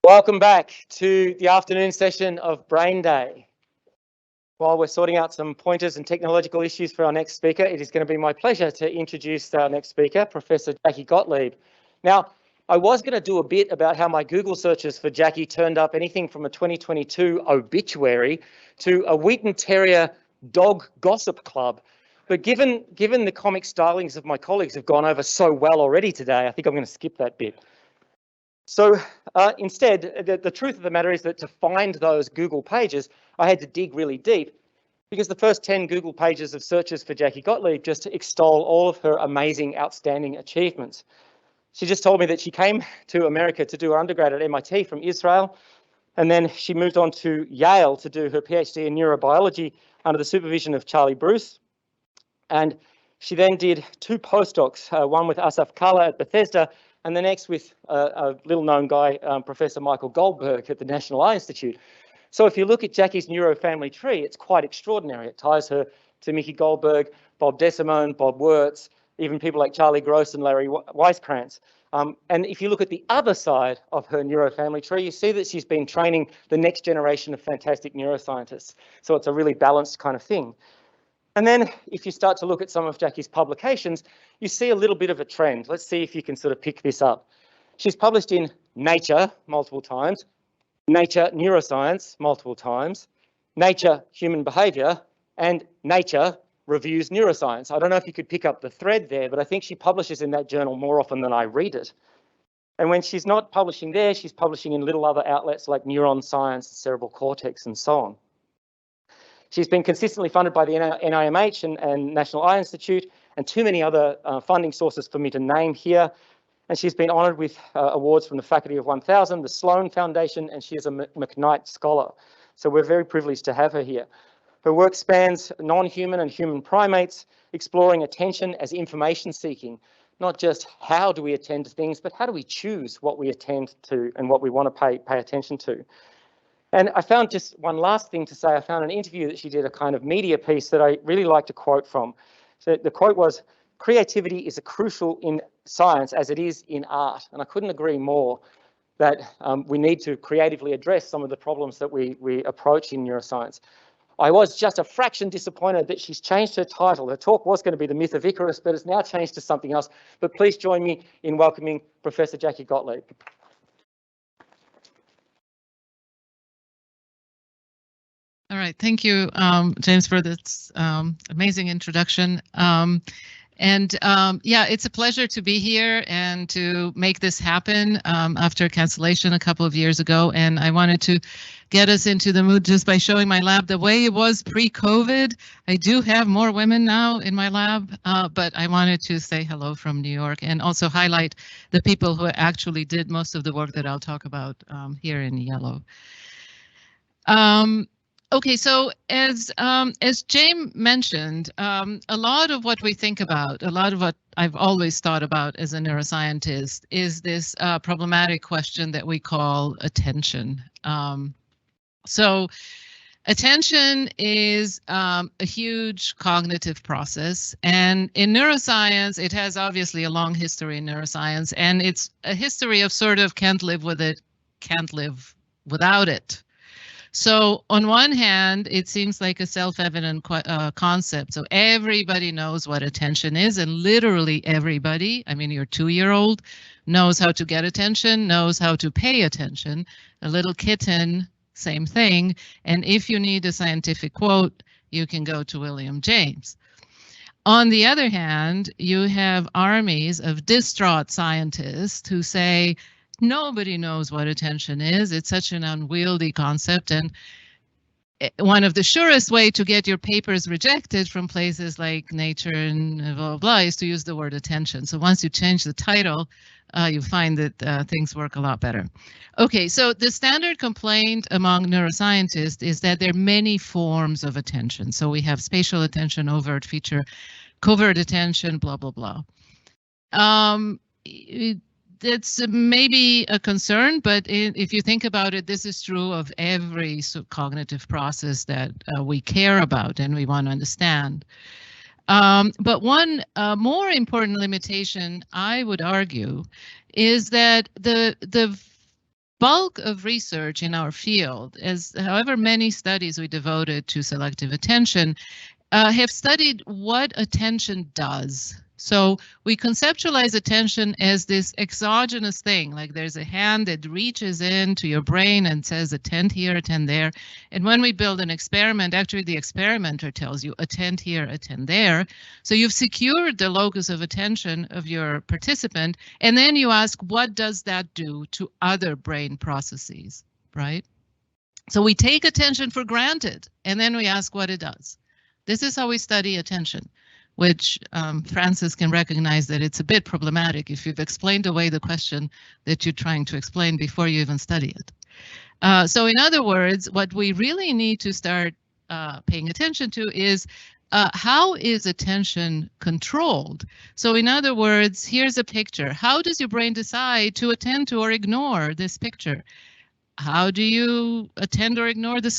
Welcome back to the afternoon session of Brain Day. While we're sorting out some pointers and technological issues for our next speaker, it is going to be my pleasure to introduce our next speaker, Professor Jackie Gottlieb. Now, I was going to do a bit about how my Google searches for Jackie turned up anything from a 2022 obituary to a Wheaton Terrier dog gossip club. But given the comic stylings of my colleagues have gone over so well already today, I think I'm going to skip that bit. So instead, the truth of the matter is that to find those Google pages, I had to dig really deep because the first 10 Google pages of searches for Jackie Gottlieb just extol all of her amazing, outstanding achievements. She just told me that she came to America to do her undergrad at MIT from Israel, and then she moved on to Yale to do her PhD in neurobiology under the supervision of Charlie Bruce. And she then did 2 postdocs, one with Asaf Kalla at Bethesda, and the next with a little-known guy, Professor Michael Goldberg at the National Eye Institute. So if you look at Jackie's neurofamily tree, it's quite extraordinary. It ties her to Mickey Goldberg, Bob Desimone, Bob Wirtz, even people like Charlie Gross and Larry Weisskranz. And if you look at the other side of her neurofamily tree, you see that she's been training the next generation of fantastic neuroscientists. So it's a really balanced kind of thing. And then if you start to look at some of Jackie's publications, you see a little bit of a trend. Let's see if you can sort of pick this up. She's published in Nature multiple times, Nature Neuroscience multiple times, Nature Human Behavior, and Nature Reviews Neuroscience. I don't know if you could pick up the thread there, but I think she publishes in that journal more often than I read it. And when she's not publishing there, she's publishing in little other outlets like Neuron Science, Cerebral Cortex, and so on. She's been consistently funded by the NIMH and National Eye Institute and too many other funding sources for me to name here. And she's been honoured with awards from the Faculty of 1000, the Sloan Foundation, and she is a McKnight Scholar. So we're very privileged to have her here. Her work spans non-human and human primates, exploring attention as information seeking, not just how do we attend to things, but how do we choose what we attend to and what we want to pay attention to. And I found just one last thing to say. I found an interview that she did, a kind of media piece that I really like to quote from. So the quote was, "Creativity is as crucial in science as it is in art." And I couldn't agree more that we need to creatively address some of the problems that we approach in neuroscience. I was just a fraction disappointed that she's changed her title. Her talk was going to be The Myth of Icarus, but it's now changed to something else. But please join me in welcoming Professor Jackie Gottlieb. All right, thank you, James, for this amazing introduction. Yeah, it's a pleasure to be here and to make this happen after cancellation a couple of years ago. And I wanted to get us into the mood just by showing my lab the way it was pre-COVID. I do have more women now in my lab, but I wanted to say hello from New York and also highlight the people who actually did most of the work that I'll talk about here in yellow. Okay, so as James mentioned, a lot of what we think about, a lot of what I've always thought about as a neuroscientist is this problematic question that we call attention. So attention is a huge cognitive process, and in neuroscience, it has obviously a long history in neuroscience, and it's a history of sort of can't live with it, can't live without it. So on one hand, it seems like a self-evident concept. So everybody knows what attention is, and literally everybody, I mean, your 2-year-old knows how to get attention, knows how to pay attention. A little kitten, same thing. And if you need a scientific quote, you can go to William James. On the other hand, you have armies of distraught scientists who say, nobody knows what attention is. It's such an unwieldy concept. And one of the surest way to get your papers rejected from places like Nature and blah, blah, blah is to use the word attention. So once you change the title, you find that things work a lot better. Okay, so the standard complaint among neuroscientists is that there are many forms of attention. So we have spatial attention, overt feature, covert attention, blah, blah, blah. That's maybe a concern, but if you think about it, this is true of every cognitive process that we care about and we want to understand. But one more important limitation, I would argue, is that the bulk of research in our field, as however many studies we devoted to selective attention, have studied what attention does. So we conceptualize attention as this exogenous thing, like there's a hand that reaches into your brain and says, attend here, attend there. And when we build an experiment, actually the experimenter tells you, attend here, attend there. So you've secured the locus of attention of your participant, and then you ask, what does that do to other brain processes, right? So we take attention for granted, and then we ask what it does. This is how we study attention, which Francis can recognize that it's a bit problematic if you've explained away the question that you're trying to explain before you even study it. So in other words, what we really need to start paying attention to is how is attention controlled? So in other words, here's a picture. How does your brain decide to attend to or ignore this picture? How do you attend or ignore the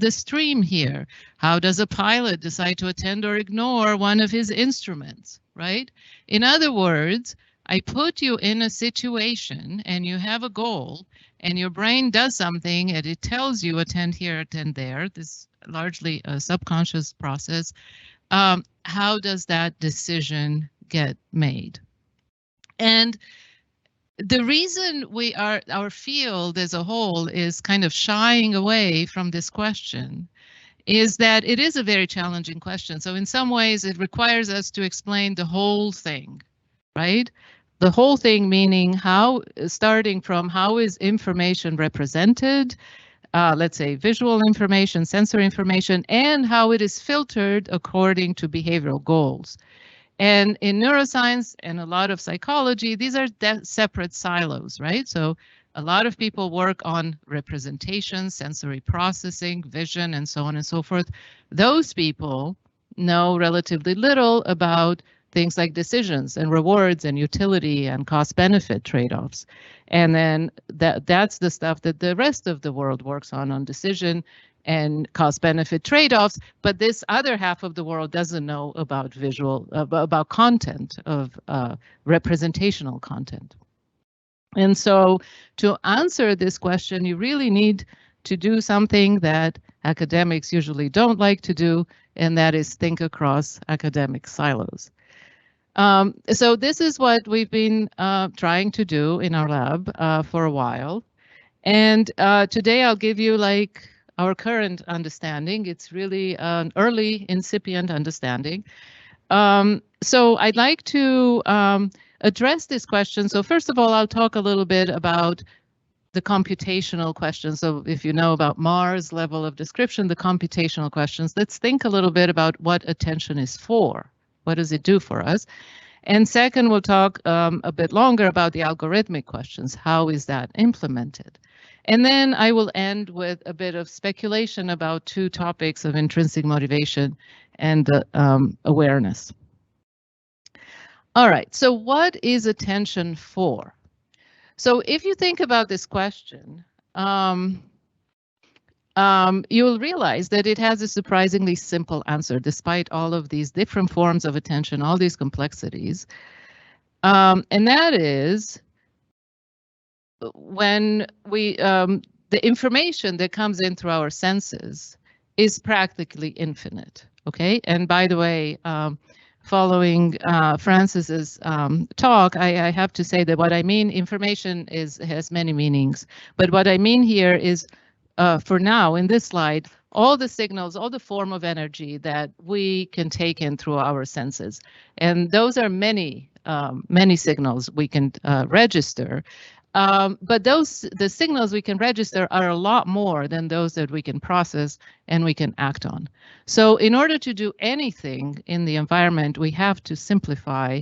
stream here? How does a pilot decide to attend or ignore one of his instruments, right? In other words, I put you in a situation and you have a goal and your brain does something and it tells you attend here, attend there. This is largely a subconscious process. How does that decision get made? And the reason our field as a whole is kind of shying away from this question is that it is a very challenging question. So in some ways it requires us to explain the whole thing, right? The whole thing meaning how, starting from how is information represented, let's say visual information, sensory information, and how it is filtered according to behavioral goals. And in neuroscience and a lot of psychology, these are separate silos, right? So a lot of people work on representation, sensory processing, vision, and so on and so forth. Those people know relatively little about things like decisions and rewards and utility and cost-benefit trade-offs. And then that's the stuff that the rest of the world works on decision and cost-benefit trade-offs, but this other half of the world doesn't know about about content of representational content. And so to answer this question, you really need to do something that academics usually don't like to do, and that is think across academic silos. So this is what we've been trying to do in our lab for a while. And today I'll give you like our current understanding. It's really an early incipient understanding. So I'd like to address this question. So first of all, I'll talk a little bit about the computational questions. So if you know about Mars level of description, the computational questions, let's think a little bit about what attention is for. What does it do for us? And second, we'll talk a bit longer about the algorithmic questions. How is that implemented? And then I will end with a bit of speculation about two topics of intrinsic motivation and awareness. All right, so what is attention for? So if you think about this question, you'll realize that it has a surprisingly simple answer, despite all of these different forms of attention, all these complexities. And that is, when the information that comes in through our senses is practically infinite, okay? And by the way, following Francis's talk, I have to say that what I mean, information has many meanings, but what I mean here is, for now, in this slide, all the signals, all the form of energy that we can take in through our senses. And those are many signals we can register. But the signals we can register are a lot more than those that we can process and we can act on. So in order to do anything in the environment, we have to simplify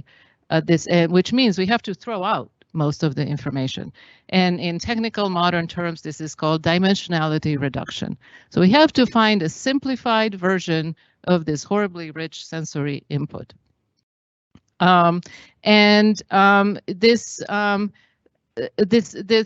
this, which means we have to throw out most of the information. And in technical modern terms, this is called dimensionality reduction. So we have to find a simplified version of this horribly rich sensory input. This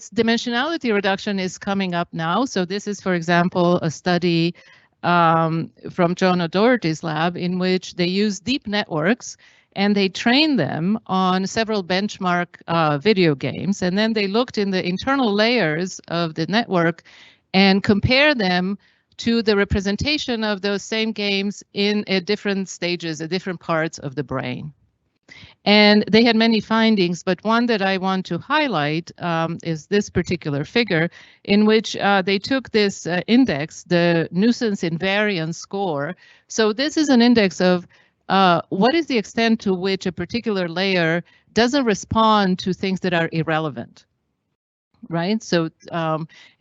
dimensionality reduction is coming up now. So this is, for example, a study from John O'Doherty's lab in which they use deep networks and they trained them on several benchmark video games, and then they looked in the internal layers of the network and compared them to the representation of those same games in at different stages, at different parts of the brain. And they had many findings, but one that I want to highlight is this particular figure, in which they took this index, the nuisance invariance score. So this is an index of what is the extent to which a particular layer doesn't respond to things that are irrelevant. Right. So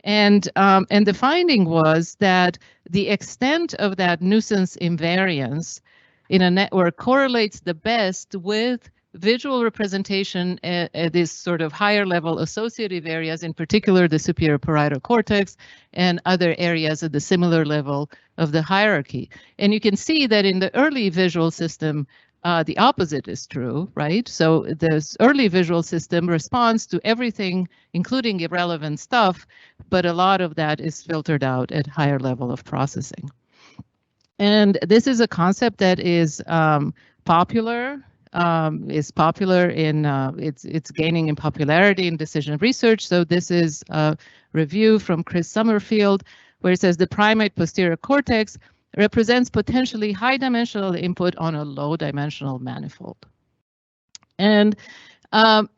and the finding was that the extent of that nuisance invariance in a network correlates the best with visual representation at this sort of higher level associative areas, in particular the superior parietal cortex and other areas at the similar level of the hierarchy. And you can see that in the early visual system, the opposite is true, right? So this early visual system responds to everything, including irrelevant stuff, but a lot of that is filtered out at higher level of processing. And this is a concept that is popular in it's gaining in popularity in decision research. So this is a review from Chris Summerfield, where it says the primate posterior cortex represents potentially high dimensional input on a low dimensional manifold. And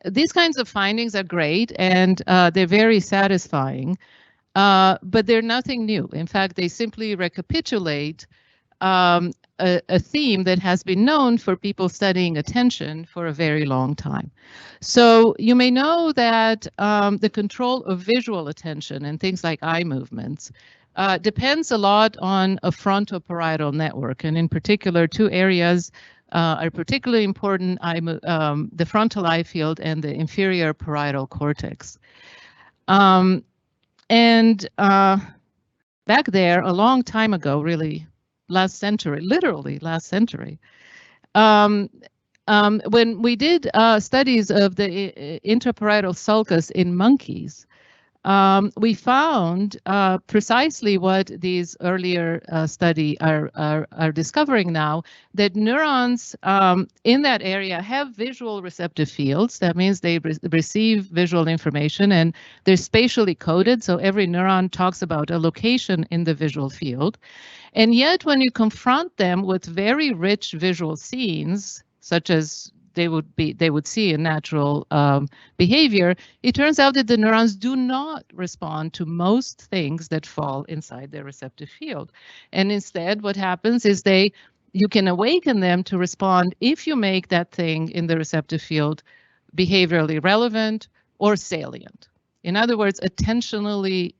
these kinds of findings are great, and they're very satisfying, but they're nothing new. In fact, they simply recapitulate a theme that has been known for people studying attention for a very long time. So you may know that the control of visual attention and things like eye movements depends a lot on a frontoparietal network, and in particular, two areas are particularly important: the frontal eye field and the inferior parietal cortex. Back there, a long time ago, really last century, literally last century, when we did studies of the intraparietal sulcus in monkeys, we found precisely what these earlier studies are discovering now, that neurons in that area have visual receptive fields. That means they receive visual information and they're spatially coded. So every neuron talks about a location in the visual field. And yet when you confront them with very rich visual scenes, such as they would see in natural behavior, it turns out that the neurons do not respond to most things that fall inside their receptive field. And instead, what happens is you can awaken them to respond if you make that thing in the receptive field behaviorally relevant or salient. In other words, attention-worthy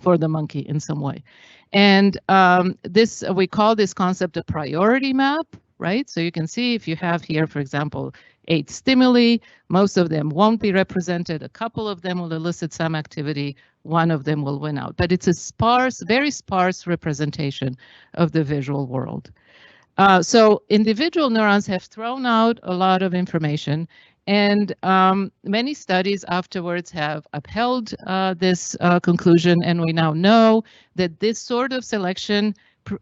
for the monkey in some way. And we call this concept a priority map. Right? So you can see if you have here, for example, 8 stimuli, most of them won't be represented. A couple of them will elicit some activity. One of them will win out. But it's a very sparse representation of the visual world. So individual neurons have thrown out a lot of information, and many studies afterwards have upheld this conclusion, and we now know that this sort of selection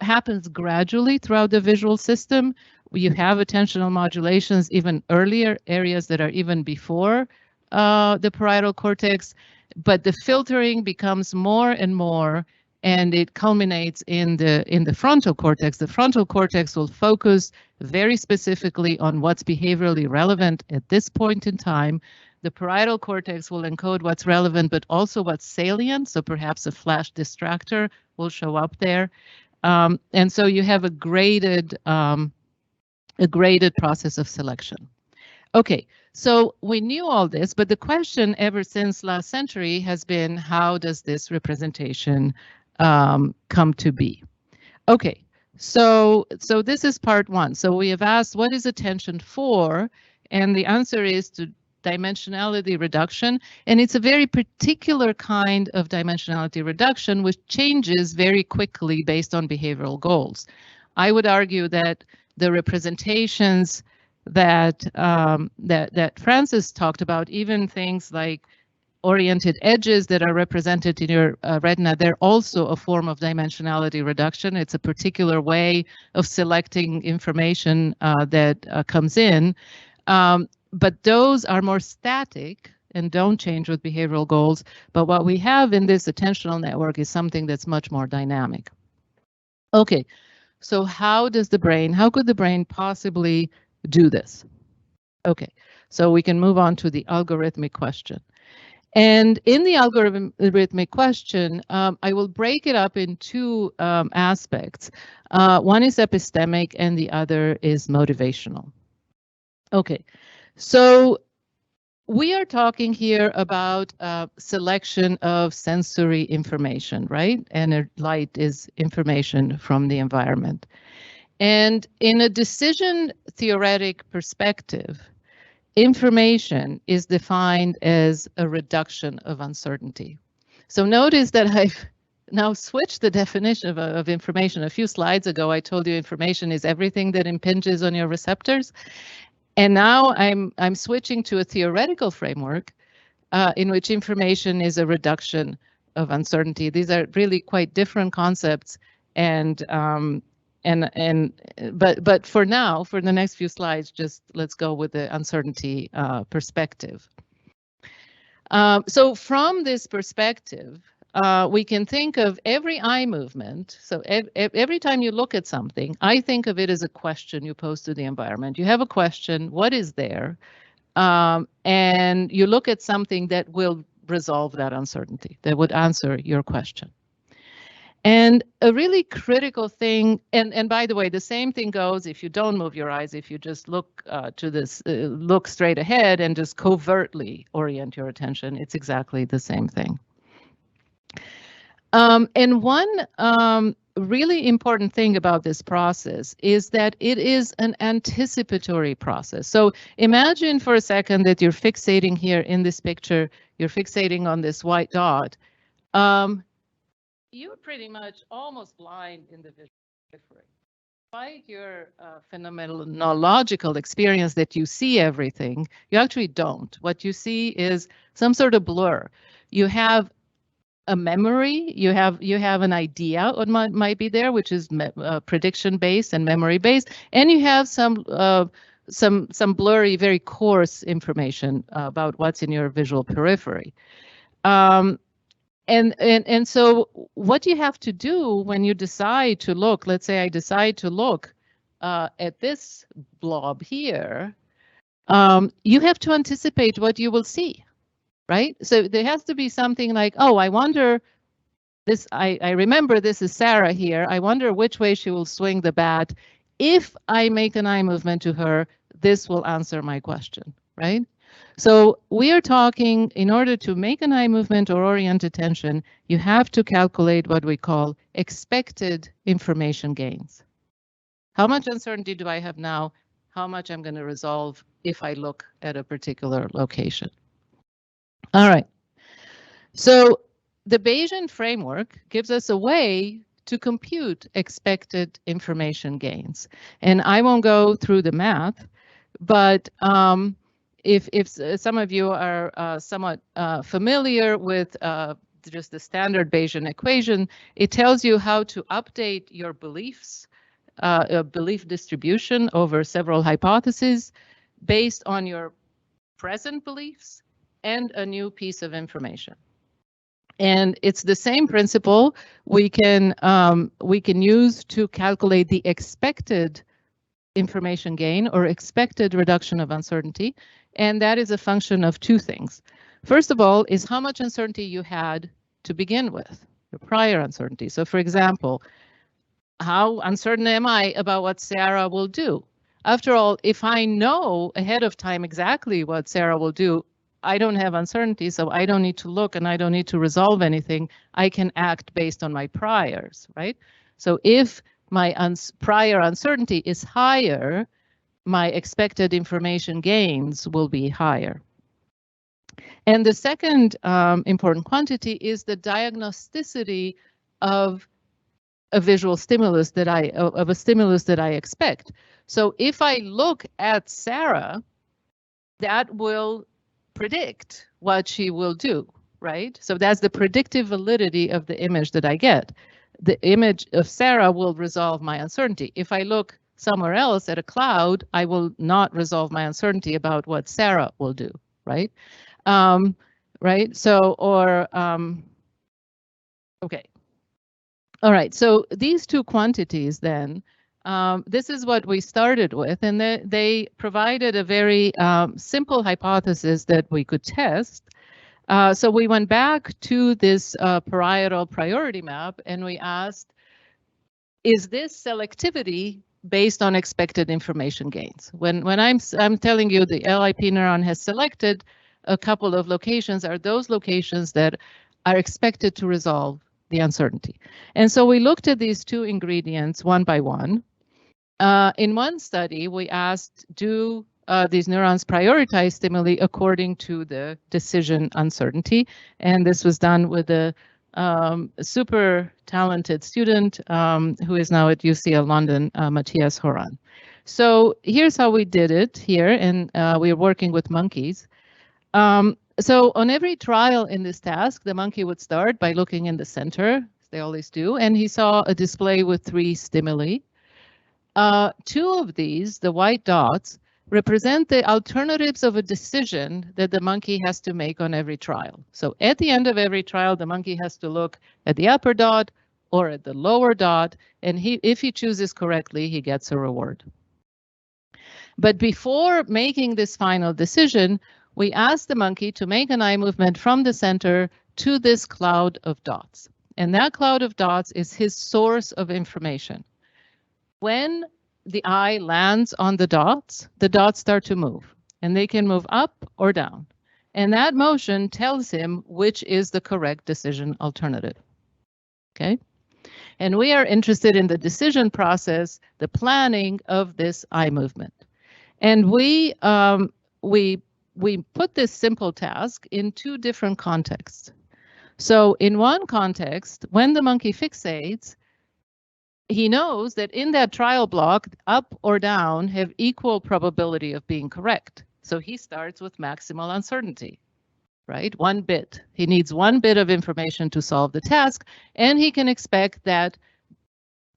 happens gradually throughout the visual system. You have attentional modulations, even earlier areas that are even before the parietal cortex, but the filtering becomes more and more, and it culminates in the frontal cortex. The frontal cortex will focus very specifically on what's behaviorally relevant at this point in time. The parietal cortex will encode what's relevant, but also what's salient. So perhaps a flash distractor will show up there. And so you have a graded process of selection. Okay, so we knew all this, but the question ever since last century has been, how does this representation come to be? Okay, so this is part one. So we have asked, what is attention for? And the answer is to dimensionality reduction, and it's a very particular kind of dimensionality reduction which changes very quickly based on behavioral goals. I would argue that the representations that Francis talked about, even things like oriented edges that are represented in your retina, they're also a form of dimensionality reduction. It's a particular way of selecting information that comes in. But those are more static and don't change with behavioral goals. But what we have in this attentional network is something that's much more dynamic. Okay, so how could the brain possibly do this? Okay, so we can move on to the algorithmic question. And in the algorithmic question, I will break it up in two aspects. One is epistemic and the other is motivational. Okay, so we are talking here about selection of sensory information, right? And light is information from the environment. And in a decision theoretic perspective, information is defined as a reduction of uncertainty. So notice that I've now switched the definition of information. A few slides ago, I told you information is everything that impinges on your receptors. And now I'm switching to a theoretical framework in which information is a reduction of uncertainty. These are really quite different concepts, but for now, for the next few slides, just let's go with the uncertainty perspective. So from this perspective, we can think of every eye movement. So every time you look at something, I think of it as a question you pose to the environment. You have a question, what is there? And you look at something that will resolve that uncertainty, that would answer your question. And a really critical thing, and by the way, the same thing goes if you don't move your eyes, if you just look look straight ahead and just covertly orient your attention, it's exactly the same thing. And one really important thing about this process is that it is an anticipatory process. So imagine for a second that you're fixating here in this picture, you're fixating on this white dot. You're pretty much almost blind in the visual periphery. Despite your phenomenological experience that you see everything, you actually don't. What you see is some sort of blur. You have a memory, you have an idea what might be there, which is prediction based and memory based, and you have some blurry, very coarse information about what's in your visual periphery. And so what you have to do when you decide to look, let's say I decide to look at this blob here, you have to anticipate what you will see, right? So there has to be something like, oh, I wonder this, I remember this is Sarah here. I wonder which way she will swing the bat. If I make an eye movement to her, this will answer my question, right? So we are talking, in order to make an eye movement or orient attention, you have to calculate what we call expected information gains. How much uncertainty do I have now? How much I'm going to resolve if I look at a particular location? All right. So the Bayesian framework gives us a way to compute expected information gains. And I won't go through the math, but if some of you are somewhat familiar with just the standard Bayesian equation, it tells you how to update your beliefs, a belief distribution over several hypotheses based on your present beliefs and a new piece of information. And it's the same principle we can use to calculate the expected information gain or expected reduction of uncertainty. And that is a function of two things. First of all, is how much uncertainty you had to begin with, your prior uncertainty. So for example, how uncertain am I about what Sarah will do? After all, if I know ahead of time exactly what Sarah will do, I don't have uncertainty, so I don't need to look and I don't need to resolve anything. I can act based on my priors, right? So if my prior uncertainty is higher, my expected information gains will be higher. And the second important quantity is the diagnosticity of a visual stimulus that I expect. So if I look at Sarah, that will predict what she will do, right? So that's the predictive validity of the image that I get. The image of Sarah will resolve my uncertainty. If I look somewhere else at a cloud, I will not resolve my uncertainty about what Sarah will do, right? Right, so, or, okay. All right, so these two quantities then, this is what we started with, and they provided a very simple hypothesis that we could test. So we went back to this parietal priority map and we asked, is this selectivity based on expected information gains? When I'm telling you the LIP neuron has selected a couple of locations, are those locations that are expected to resolve the uncertainty? And so we looked at these two ingredients one by one. In one study, we asked, do these neurons prioritize stimuli according to the decision uncertainty? And this was done with a super talented student who is now at UCL London, Matthias Horan. So here's how we did it here, and we're working with monkeys. So on every trial in this task, the monkey would start by looking in the center, as they always do, and he saw a display with 3 stimuli. 2 of these, the white dots, represent the alternatives of a decision that the monkey has to make on every trial. So at the end of every trial, the monkey has to look at the upper dot or at the lower dot, and if he chooses correctly, he gets a reward. But before making this final decision, we asked the monkey to make an eye movement from the center to this cloud of dots. And that cloud of dots is his source of information. When the eye lands on the dots start to move, and they can move up or down. And that motion tells him which is the correct decision alternative. Okay? And we are interested in the decision process, the planning of this eye movement. And we put this simple task in 2 different contexts. So in one context, when the monkey fixates, he knows that in that trial block, up or down have equal probability of being correct. So he starts with maximal uncertainty, right? 1 bit. He needs 1 bit of information to solve the task, and he can expect that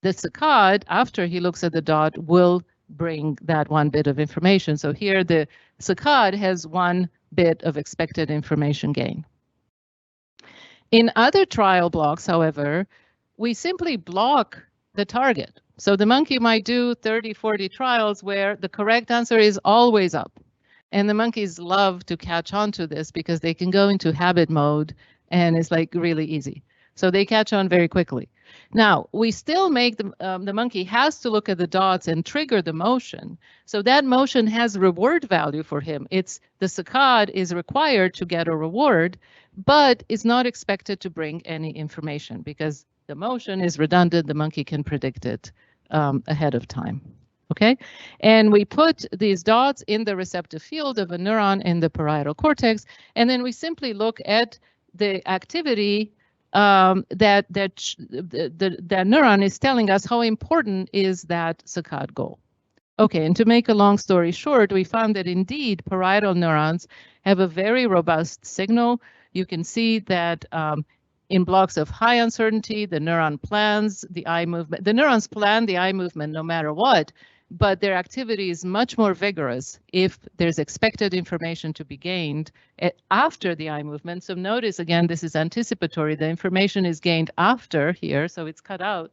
the saccade, after he looks at the dot, will bring that 1 bit of information. So here the saccade has 1 bit of expected information gain. In other trial blocks, however, we simply block the target. So the monkey might do 30, 40 trials where the correct answer is always up. And the monkeys love to catch on to this because they can go into habit mode and it's like really easy. So they catch on very quickly. Now, we still make the monkey has to look at the dots and trigger the motion. So that motion has reward value for him. It's the saccade is required to get a reward, but is not expected to bring any information because the motion is redundant. The monkey can predict it ahead of time. Okay, and we put these dots in the receptive field of a neuron in the parietal cortex, and then we simply look at the activity that neuron is telling us how important is that saccade goal. Okay, and to make a long story short, we found that indeed parietal neurons have a very robust signal. You can see that in blocks of high uncertainty, the neuron plans the eye movement. The neurons plan the eye movement no matter what, but their activity is much more vigorous if there's expected information to be gained after the eye movement. So notice again, this is anticipatory. The information is gained after here, so it's cut out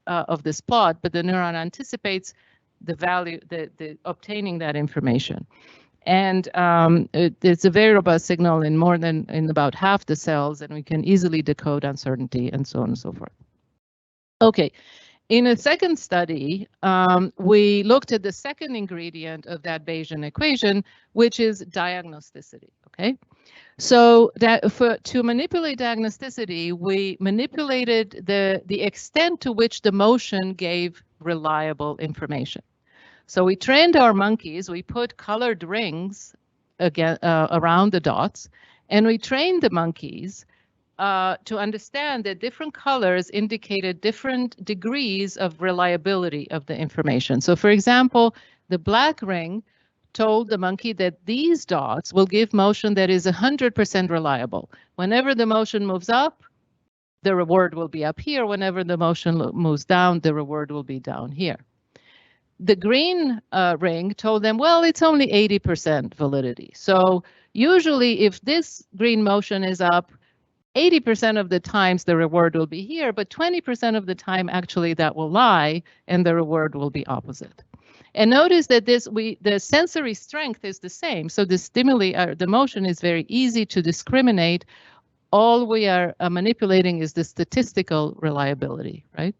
of this plot, but the neuron anticipates the value, the obtaining that information. And it's a very robust signal in about half the cells, and we can easily decode uncertainty and so on and so forth. Okay, in a second study, we looked at the second ingredient of that Bayesian equation, which is diagnosticity. Okay, so to manipulate diagnosticity, we manipulated the extent to which the motion gave reliable information. So we trained our monkeys, we put colored rings again around the dots, and we trained the monkeys to understand that different colors indicated different degrees of reliability of the information. So for example, the black ring told the monkey that these dots will give motion that is 100% reliable. Whenever the motion moves up, the reward will be up here. Whenever the motion moves down, the reward will be down here. The green ring told them, well, it's only 80% validity. So usually if this green motion is up, 80% of the times the reward will be here, but 20% of the time actually that will lie and the reward will be opposite. And notice that the sensory strength is the same. So the stimuli, the motion is very easy to discriminate. All we are manipulating is the statistical reliability, right?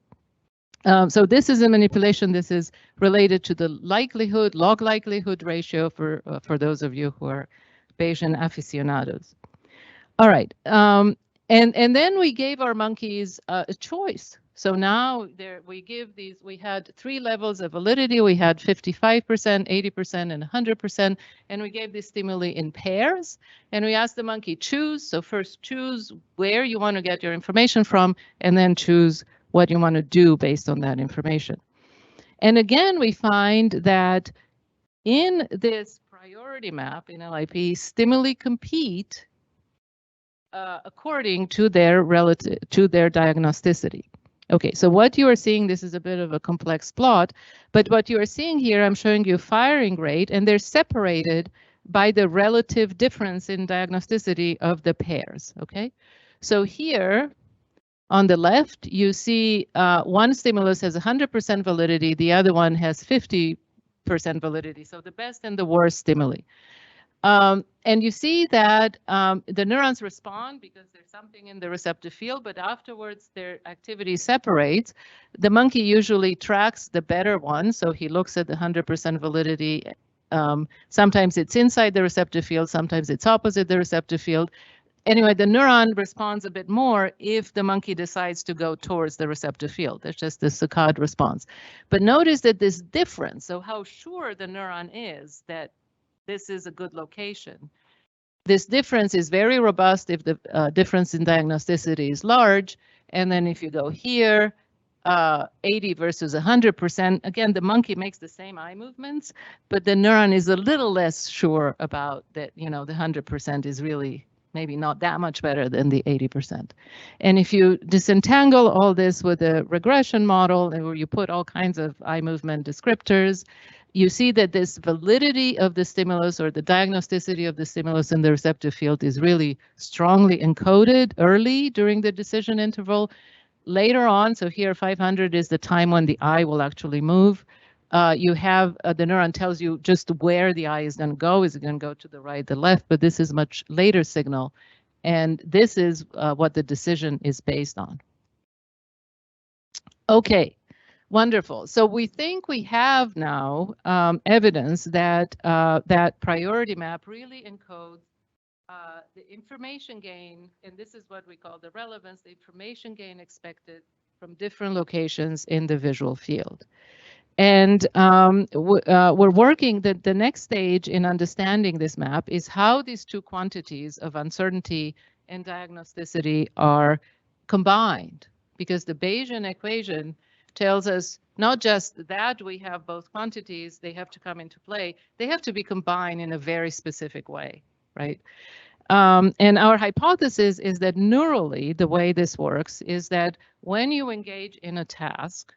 So this is a manipulation. This is related to the likelihood, log likelihood ratio for those of you who are Bayesian aficionados. All right, and then we gave our monkeys a choice. So now we had 3 levels of validity. We had 55%, 80%, and 100%, and we gave this stimuli in pairs. And we asked the monkey choose. So first choose where you want to get your information from, and then choose what you want to do based on that information. And again, we find that in this priority map in LIP, stimuli compete according to their diagnosticity. Okay, so what you are seeing, this is a bit of a complex plot, but what you are seeing here, I'm showing you firing rate, and they're separated by the relative difference in diagnosticity of the pairs, okay? So here, on the left, you see one stimulus has 100% validity, the other one has 50% validity, so the best and the worst stimuli. And you see that the neurons respond because there's something in the receptive field, but afterwards their activity separates. The monkey usually tracks the better one, so he looks at the 100% validity. Sometimes it's inside the receptive field, sometimes it's opposite the receptive field. Anyway, the neuron responds a bit more if the monkey decides to go towards the receptive field. That's just the saccade response. But notice that this difference, so how sure the neuron is that this is a good location. This difference is very robust if the difference in diagnosticity is large. And then if you go here, 80 versus 100%, again, the monkey makes the same eye movements, but the neuron is a little less sure about that, you know, the 100% is really maybe not that much better than the 80%. And if you disentangle all this with a regression model where you put all kinds of eye movement descriptors, you see that this validity of the stimulus or the diagnosticity of the stimulus in the receptive field is really strongly encoded early during the decision interval. Later on, so here 500 is the time when the eye will actually move. You have the neuron tells you just where the eye is going to go. Is it going to go to the right, the left? But this is much later signal. And this is what the decision is based on. Okay. Wonderful. So we think we have now evidence that that priority map really encodes the information gain, and this is what we call the relevance, the information gain expected from different locations in the visual field. And we're working, the next stage in understanding this map is how these two quantities of uncertainty and diagnosticity are combined, because the Bayesian equation tells us not just that we have both quantities, they have to come into play, they have to be combined in a very specific way, right? And our hypothesis is that neurally, the way this works is that when you engage in a task,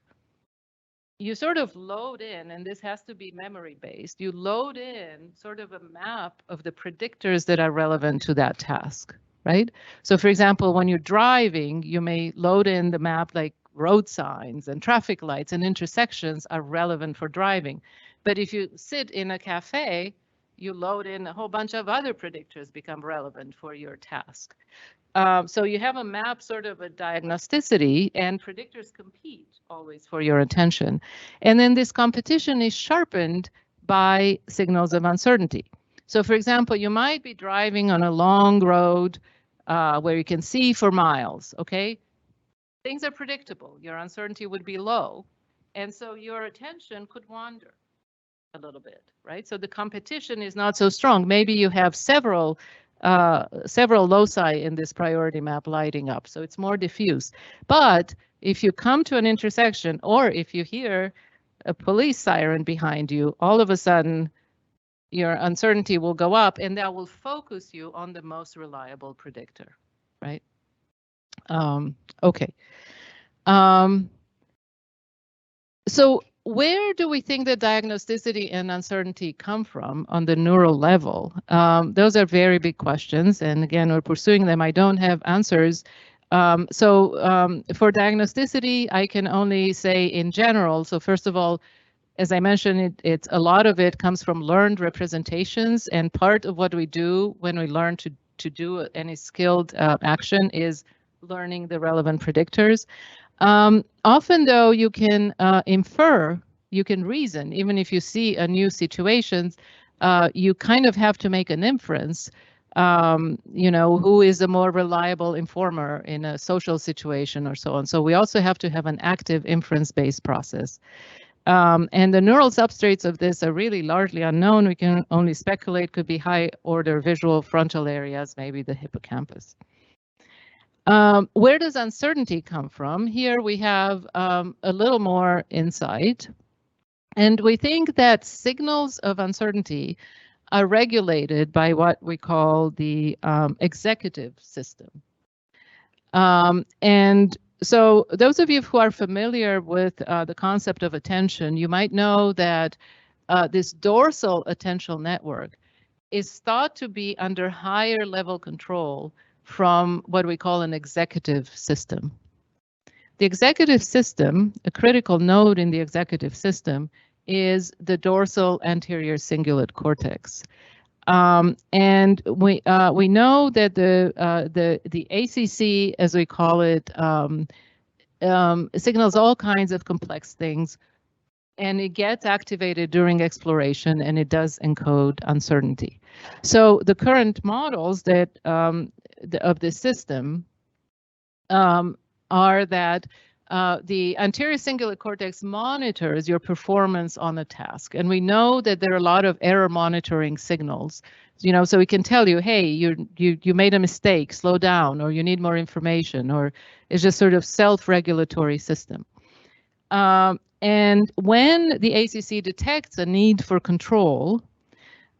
you sort of load in, and this has to be memory-based, you load in sort of a map of the predictors that are relevant to that task, right? So for example, when you're driving, you may load in the map like road signs and traffic lights and intersections are relevant for driving. But if you sit in a cafe, you load in a whole bunch of other predictors become relevant for your task. So you have a map, sort of a diagnosticity, and predictors compete always for your attention. And then this competition is sharpened by signals of uncertainty. So for example, you might be driving on a long road where you can see for miles, okay? Things are predictable, your uncertainty would be low, and so your attention could wander a little bit, right? So the competition is not so strong. Maybe you have several loci in this priority map lighting up, so it's more diffuse. But if you come to an intersection, or if you hear a police siren behind you, all of a sudden your uncertainty will go up, and that will focus you on the most reliable predictor, right? Okay. So where do we think that diagnosticity and uncertainty come from on the neural level? Those are very big questions, and again, we're pursuing them. I don't have answers. For diagnosticity, I can only say in general. So first of all, as I mentioned, it's a lot of it comes from learned representations, and part of what we do when we learn to do any skilled action is learning the relevant predictors. Often, though, you can infer, you can reason, even if you see a new situation, you kind of have to make an inference. You know, who is a more reliable informer in a social situation or so on. So we also have to have an active inference-based process. And the neural substrates of this are really largely unknown. We can only speculate, could be high order visual frontal areas, maybe the hippocampus. Where does uncertainty come from? Here we have a little more insight. And we think that signals of uncertainty are regulated by what we call the executive system. And so those of you who are familiar with the concept of attention, you might know that this dorsal attentional network is thought to be under higher level control from what we call an executive system. The executive system, a critical node in the executive system, is the dorsal anterior cingulate cortex. And we know that the ACC, as we call it, signals all kinds of complex things, and it gets activated during exploration, and it does encode uncertainty. So the current models that of this system are that the anterior cingulate cortex monitors your performance on a task, and we know that there are a lot of error monitoring signals. You know, so we can tell you, hey, you made a mistake, slow down, or you need more information, or it's just sort of self-regulatory system. And when the ACC detects a need for control,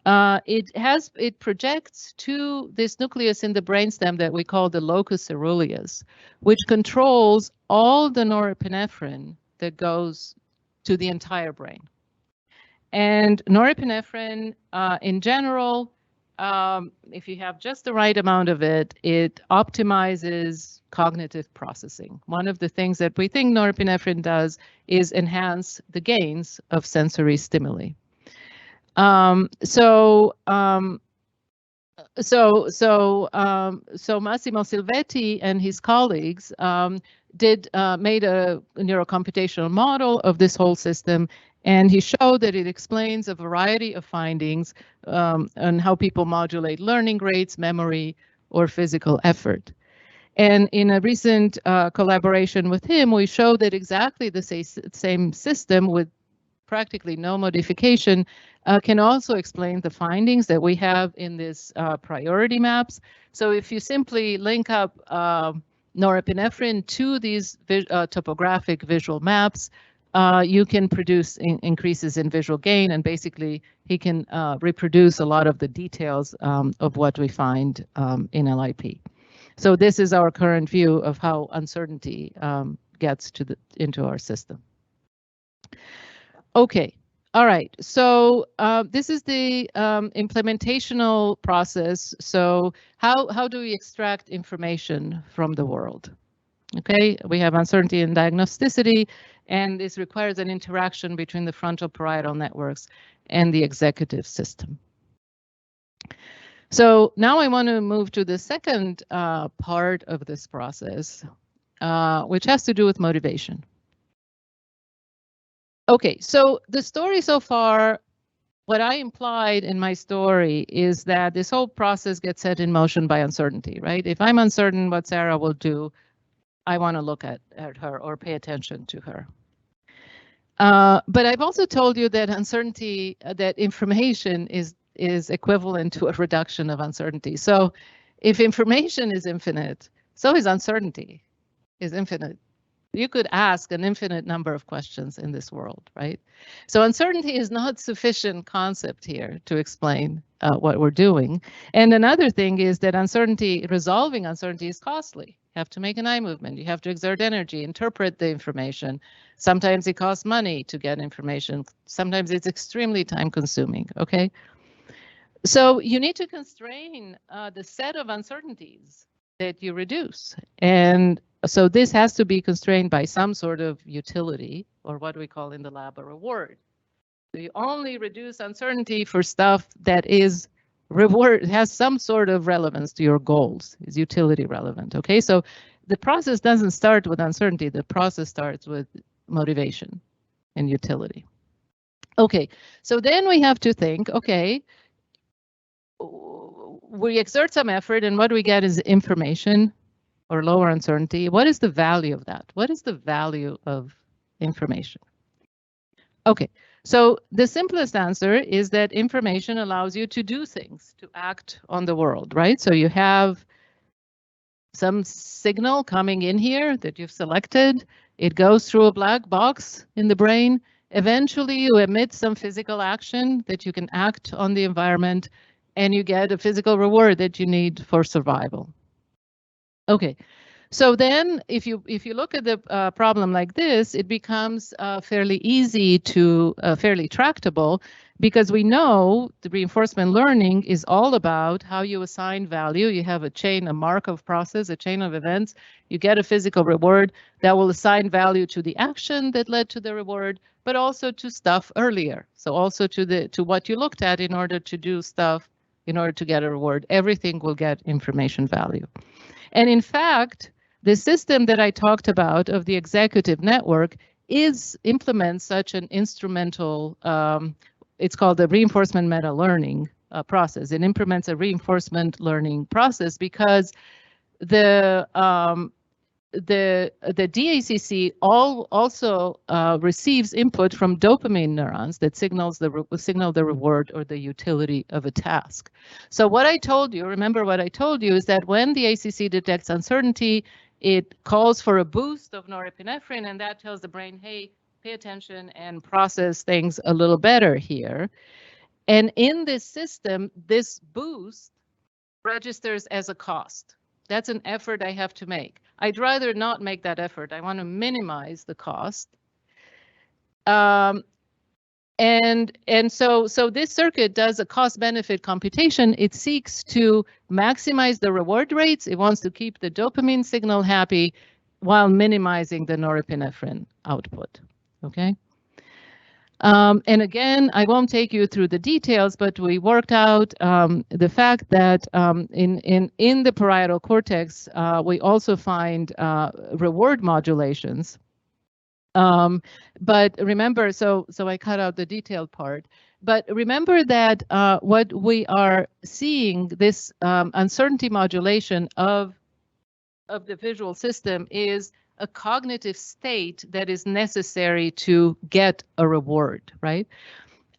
it projects to this nucleus in the brainstem that we call the locus ceruleus, which controls all the norepinephrine that goes to the entire brain. And norepinephrine, in general, if you have just the right amount of it, it optimizes cognitive processing. One of the things that we think norepinephrine does is enhance the gains of sensory stimuli. So Massimo Silvetti and his colleagues made a neurocomputational model of this whole system, and he showed that it explains a variety of findings on how people modulate learning rates, memory, or physical effort. And in a recent collaboration with him, we showed that exactly the same system with practically no modification can also explain the findings that we have in this priority maps. So if you simply link up norepinephrine to these topographic visual maps, you can produce increases in visual gain, and basically he can reproduce a lot of the details of what we find in LIP. So this is our current view of how uncertainty gets into our system. Okay, all right, so this is the implementational process. So how do we extract information from the world? Okay, we have uncertainty and diagnosticity, and this requires an interaction between the frontal parietal networks and the executive system. So now I want to move to the second part of this process, which has to do with motivation. Okay, so the story so far, what I implied in my story is that this whole process gets set in motion by uncertainty, right? If I'm uncertain what Sarah will do, I want to look at her or pay attention to her. But I've also told you that uncertainty, that information is equivalent to a reduction of uncertainty. So if information is infinite, so is uncertainty is infinite. You could ask an infinite number of questions in this world, right? So uncertainty is not sufficient concept here to explain what we're doing. And another thing is that resolving uncertainty is costly. You have to make an eye movement. You have to exert energy, interpret the information. Sometimes it costs money to get information. Sometimes it's extremely time consuming, okay? So you need to constrain the set of uncertainties that you reduce. And so this has to be constrained by some sort of utility, or what we call in the lab a reward. So you only reduce uncertainty for stuff that is has some sort of relevance to your goals, is utility relevant. Okay, so the process doesn't start with uncertainty, the process starts with motivation and utility. Okay, so then we have to think, okay, we exert some effort and what we get is information or lower uncertainty. What is the value of that? What is the value of information? Okay, so the simplest answer is that information allows you to do things, to act on the world, right? So you have some signal coming in here that you've selected. It goes through a black box in the brain. Eventually you emit some physical action that you can act on the environment, and you get a physical reward that you need for survival. Okay, so then if you look at the problem like this, it becomes fairly easy to fairly tractable, because we know the reinforcement learning is all about how you assign value. You have a chain, a Markov process, a chain of events. You get a physical reward that will assign value to the action that led to the reward, but also to stuff earlier. So also to what you looked at in order to do stuff, in order to get a reward. Everything will get information value. And in fact, the system that I talked about of the executive network implements such an instrumental, it's called the reinforcement meta-learning process. It implements a reinforcement learning process because the DACC also receives input from dopamine neurons that signal the reward or the utility of a task. So what I told you, remember what I told you, is that when the ACC detects uncertainty, it calls for a boost of norepinephrine, and that tells the brain, hey, pay attention and process things a little better here. And in this system, this boost registers as a cost. That's an effort I have to make. I'd rather not make that effort. I want to minimize the cost. And so this circuit does a cost-benefit computation. It seeks to maximize the reward rates. It wants to keep the dopamine signal happy while minimizing the norepinephrine output. Okay. And again, I won't take you through the details, but we worked out the fact that in the parietal cortex, we also find reward modulations. But remember, so I cut out the detailed part. But remember that what we are seeing, this uncertainty modulation of the visual system, is a cognitive state that is necessary to get a reward, right?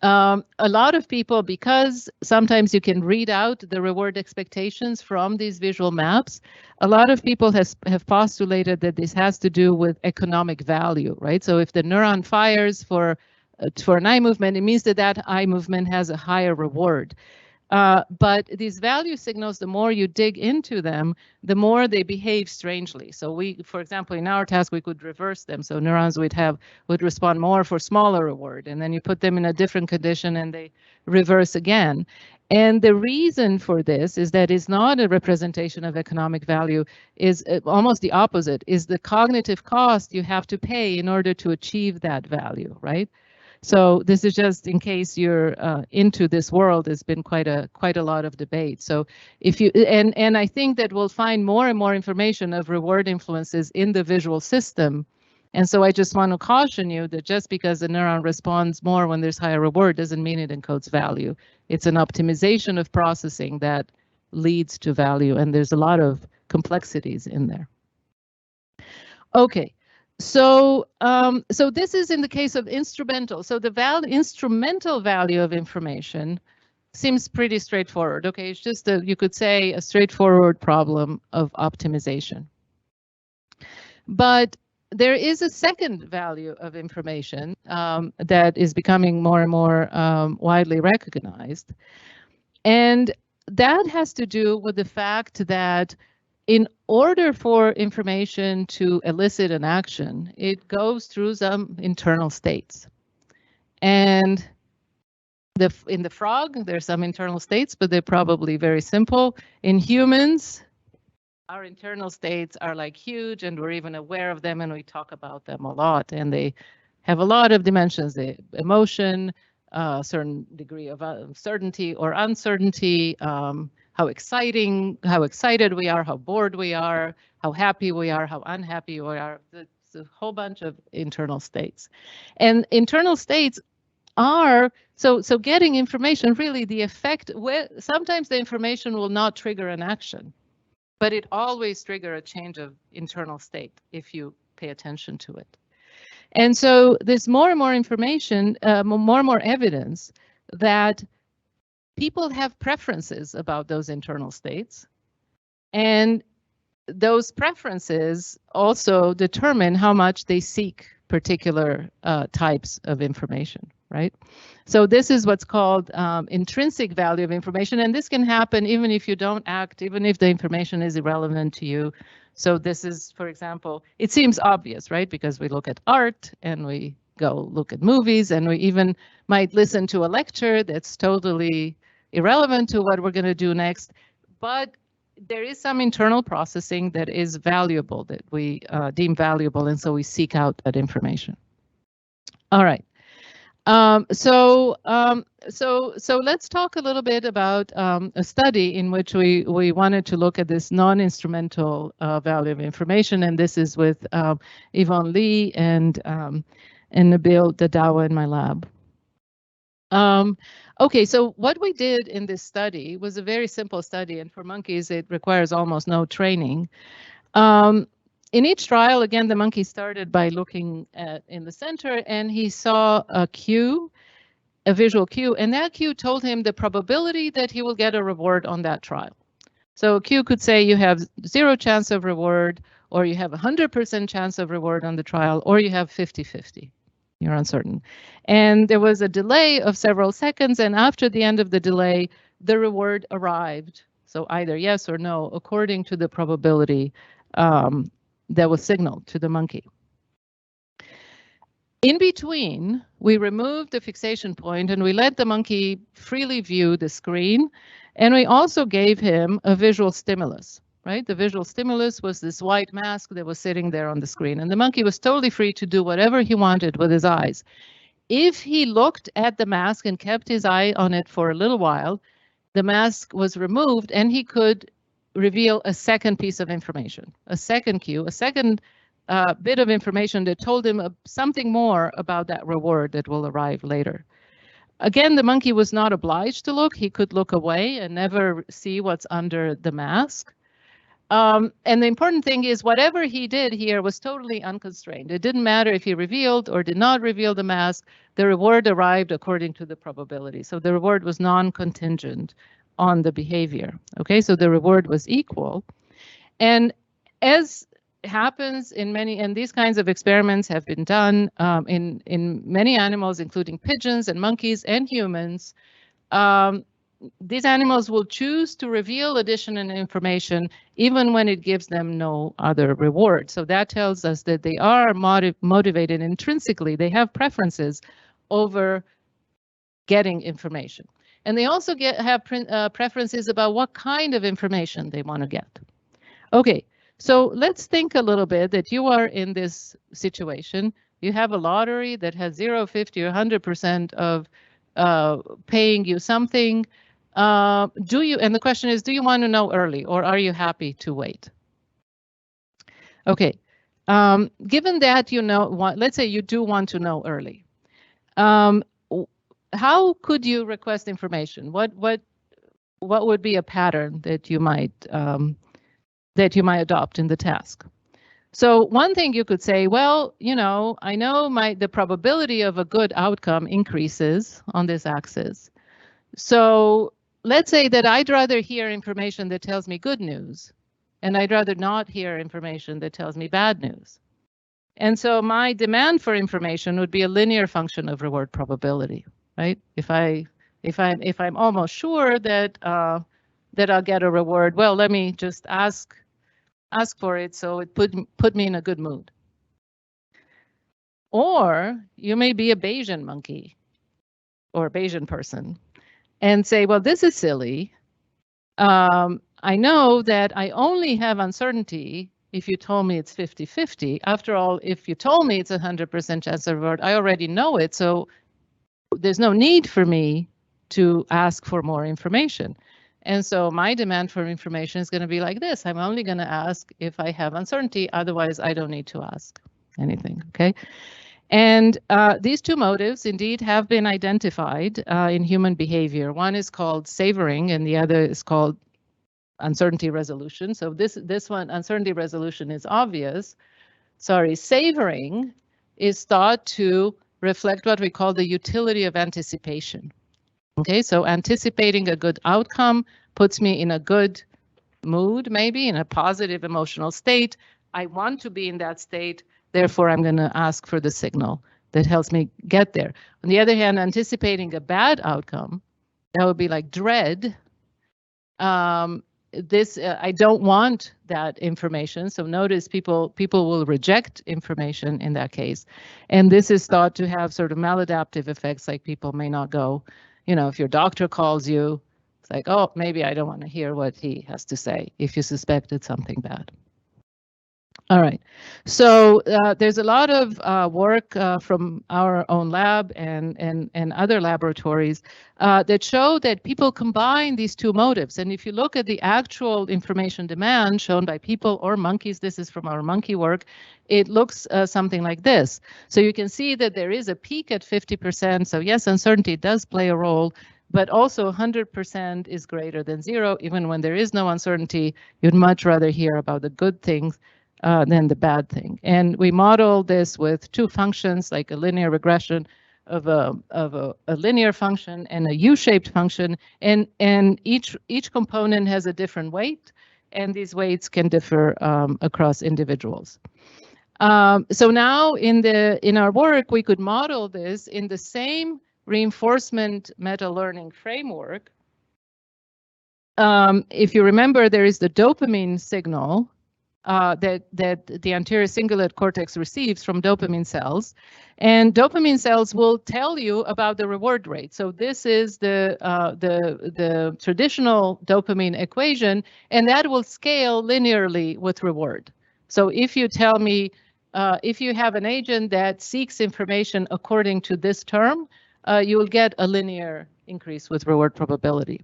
A lot of people, because sometimes you can read out the reward expectations from these visual maps, a lot of people have postulated that this has to do with economic value, right? So if the neuron fires for an eye movement, it means that that eye movement has a higher reward. But these value signals, the more you dig into them, the more they behave strangely. So we, for example, in our task, we could reverse them. So neurons would respond more for smaller reward, and then you put them in a different condition and they reverse again. And the reason for this is that it's not a representation of economic value, is almost the opposite, is the cognitive cost you have to pay in order to achieve that value, right? So this is just in case you're into this world. There's been quite a lot of debate. So if you and I think that we'll find more and more information of reward influences in the visual system. And so I just want to caution you that just because the neuron responds more when there's higher reward doesn't mean it encodes value. It's an optimization of processing that leads to value, and there's a lot of complexities in there. Okay. So this is in the case of instrumental. So the instrumental value of information seems pretty straightforward. Okay, it's just you could say a straightforward problem of optimization. But there is a second value of information that is becoming more and more widely recognized. And that has to do with the fact that in order for information to elicit an action, it goes through some internal states. And in the frog, there's some internal states, but they're probably very simple. In humans, our internal states are like huge, and we're even aware of them, and we talk about them a lot. And they have a lot of dimensions: the emotion, a certain degree of certainty or uncertainty, how excited we are, how bored we are, how happy we are, how unhappy we are. It's a whole bunch of internal states. And internal states are, so getting information, really the effect, sometimes the information will not trigger an action, but it always triggers a change of internal state if you pay attention to it. And so there's more and more information, more and more evidence that people have preferences about those internal states. And those preferences also determine how much they seek particular types of information, right? So this is what's called intrinsic value of information. And this can happen even if you don't act, even if the information is irrelevant to you. So this is, for example, it seems obvious, right? Because we look at art and we go look at movies, and we even might listen to a lecture that's totally irrelevant to what we're going to do next. But there is some internal processing that is valuable, that we deem valuable, and so we seek out that information. All right. So let's talk a little bit about a study in which we wanted to look at this non-instrumental value of information, and this is with Yvonne Lee and Nabil Dadawa in my lab. Okay, so what we did in this study was a very simple study, and for monkeys it requires almost no training. In each trial, again, the monkey started by looking in the center, and he saw a cue, a visual cue, and that cue told him the probability that he will get a reward on that trial. So a cue could say you have 0 chance of reward, or you have 100% chance of reward on the trial, or you have 50-50. You're uncertain. And there was a delay of several seconds, and after the end of the delay, the reward arrived. So either yes or no, according to the probability that was signaled to the monkey. In between, we removed the fixation point and we let the monkey freely view the screen, and we also gave him a visual stimulus. Right? The visual stimulus was this white mask that was sitting there on the screen, and the monkey was totally free to do whatever he wanted with his eyes. If he looked at the mask and kept his eye on it for a little while, the mask was removed and he could reveal a second piece of information, a second cue, a second bit of information that told him something more about that reward that will arrive later. Again, the monkey was not obliged to look. He could look away and never see what's under the mask. And the important thing is whatever he did here was totally unconstrained. It didn't matter if he revealed or did not reveal the mask. The reward arrived according to the probability. So the reward was non-contingent on the behavior. Okay, so the reward was equal. And as happens in many, and these kinds of experiments have been done in many animals, including pigeons and monkeys and humans, these animals will choose to reveal additional information even when it gives them no other reward. So that tells us that they are motivated intrinsically. They have preferences over getting information. And they also have preferences about what kind of information they want to get. Okay, so let's think a little bit that you are in this situation. You have a lottery that has 0, 50, or 100% of paying you something. And the question is, do you want to know early, or are you happy to wait? Okay, given that you know, let's say you do want to know early, how could you request information? What would be a pattern that you might adopt in the task? So one thing you could say, well, you know, I know the probability of a good outcome increases on this axis. So let's say that I'd rather hear information that tells me good news, and I'd rather not hear information that tells me bad news. And so my demand for information would be a linear function of reward probability, right? If I'm almost sure that that I'll get a reward, well, let me just ask for it, so it put me in a good mood. Or you may be a Bayesian monkey or a Bayesian person and say, well, this is silly. I know that I only have uncertainty if you told me it's 50-50. After all, if you told me it's 100% chance of reward, I already know it. So there's no need for me to ask for more information. And so my demand for information is going to be like this. I'm only going to ask if I have uncertainty. Otherwise, I don't need to ask anything. Okay. And these two motives indeed have been identified in human behavior. One is called savoring and the other is called uncertainty resolution. So this one, uncertainty resolution, is obvious. Sorry, savoring is thought to reflect what we call the utility of anticipation. Okay, so anticipating a good outcome puts me in a good mood, maybe in a positive emotional state. I want to be in that state, therefore I'm going to ask for the signal that helps me get there. On the other hand, anticipating a bad outcome, that would be like dread. I don't want that information. So notice people will reject information in that case. And this is thought to have sort of maladaptive effects, like people may not go, you know, if your doctor calls you, it's like, oh, maybe I don't want to hear what he has to say if you suspect it's something bad. All right, so there's a lot of work from our own lab and other laboratories that show that people combine these two motives. And if you look at the actual information demand shown by people or monkeys, this is from our monkey work, it looks something like this. So you can see that there is a peak at 50%. So yes, uncertainty does play a role, but also 100% is greater than 0. Even when there is no uncertainty, you'd much rather hear about the good things than the bad thing. And we model this with two functions, like a linear regression of a linear function and a U-shaped function, and each component has a different weight, and these weights can differ across individuals. So now in our work, we could model this in the same reinforcement meta-learning framework. If you remember, there is the dopamine signal that the anterior cingulate cortex receives from dopamine cells, and dopamine cells will tell you about the reward rate. So this is the traditional dopamine equation, and that will scale linearly with reward. So if you tell me, if you have an agent that seeks information according to this term, you will get a linear increase with reward probability.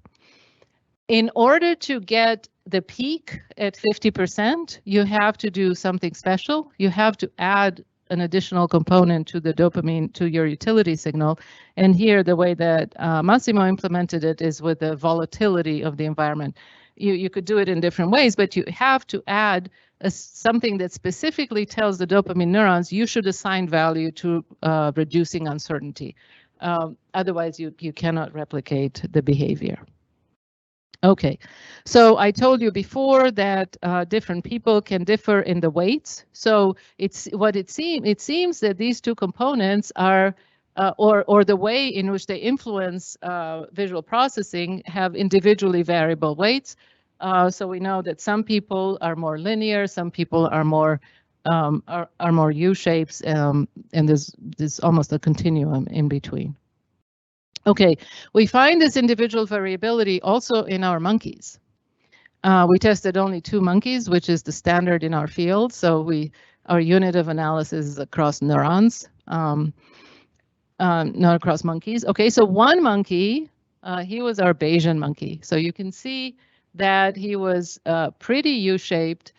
In order to get the peak at 50%, you have to do something special. You have to add an additional component to the dopamine, to your utility signal. And here, the way that Massimo implemented it is with the volatility of the environment. You could do it in different ways, but you have to add something that specifically tells the dopamine neurons you should assign value to reducing uncertainty. Otherwise, you cannot replicate the behavior. Okay, so I told you before that different people can differ in the weights. So it seems that these two components are, or the way in which they influence visual processing have individually variable weights. So we know that some people are more linear, some people are more U-shapes, and there's almost a continuum in between. Okay, we find this individual variability also in our monkeys. We tested only 2 monkeys, which is the standard in our field. So our unit of analysis is across neurons, not across monkeys. Okay, so one monkey, he was our Bayesian monkey. So you can see that he was pretty U-shaped.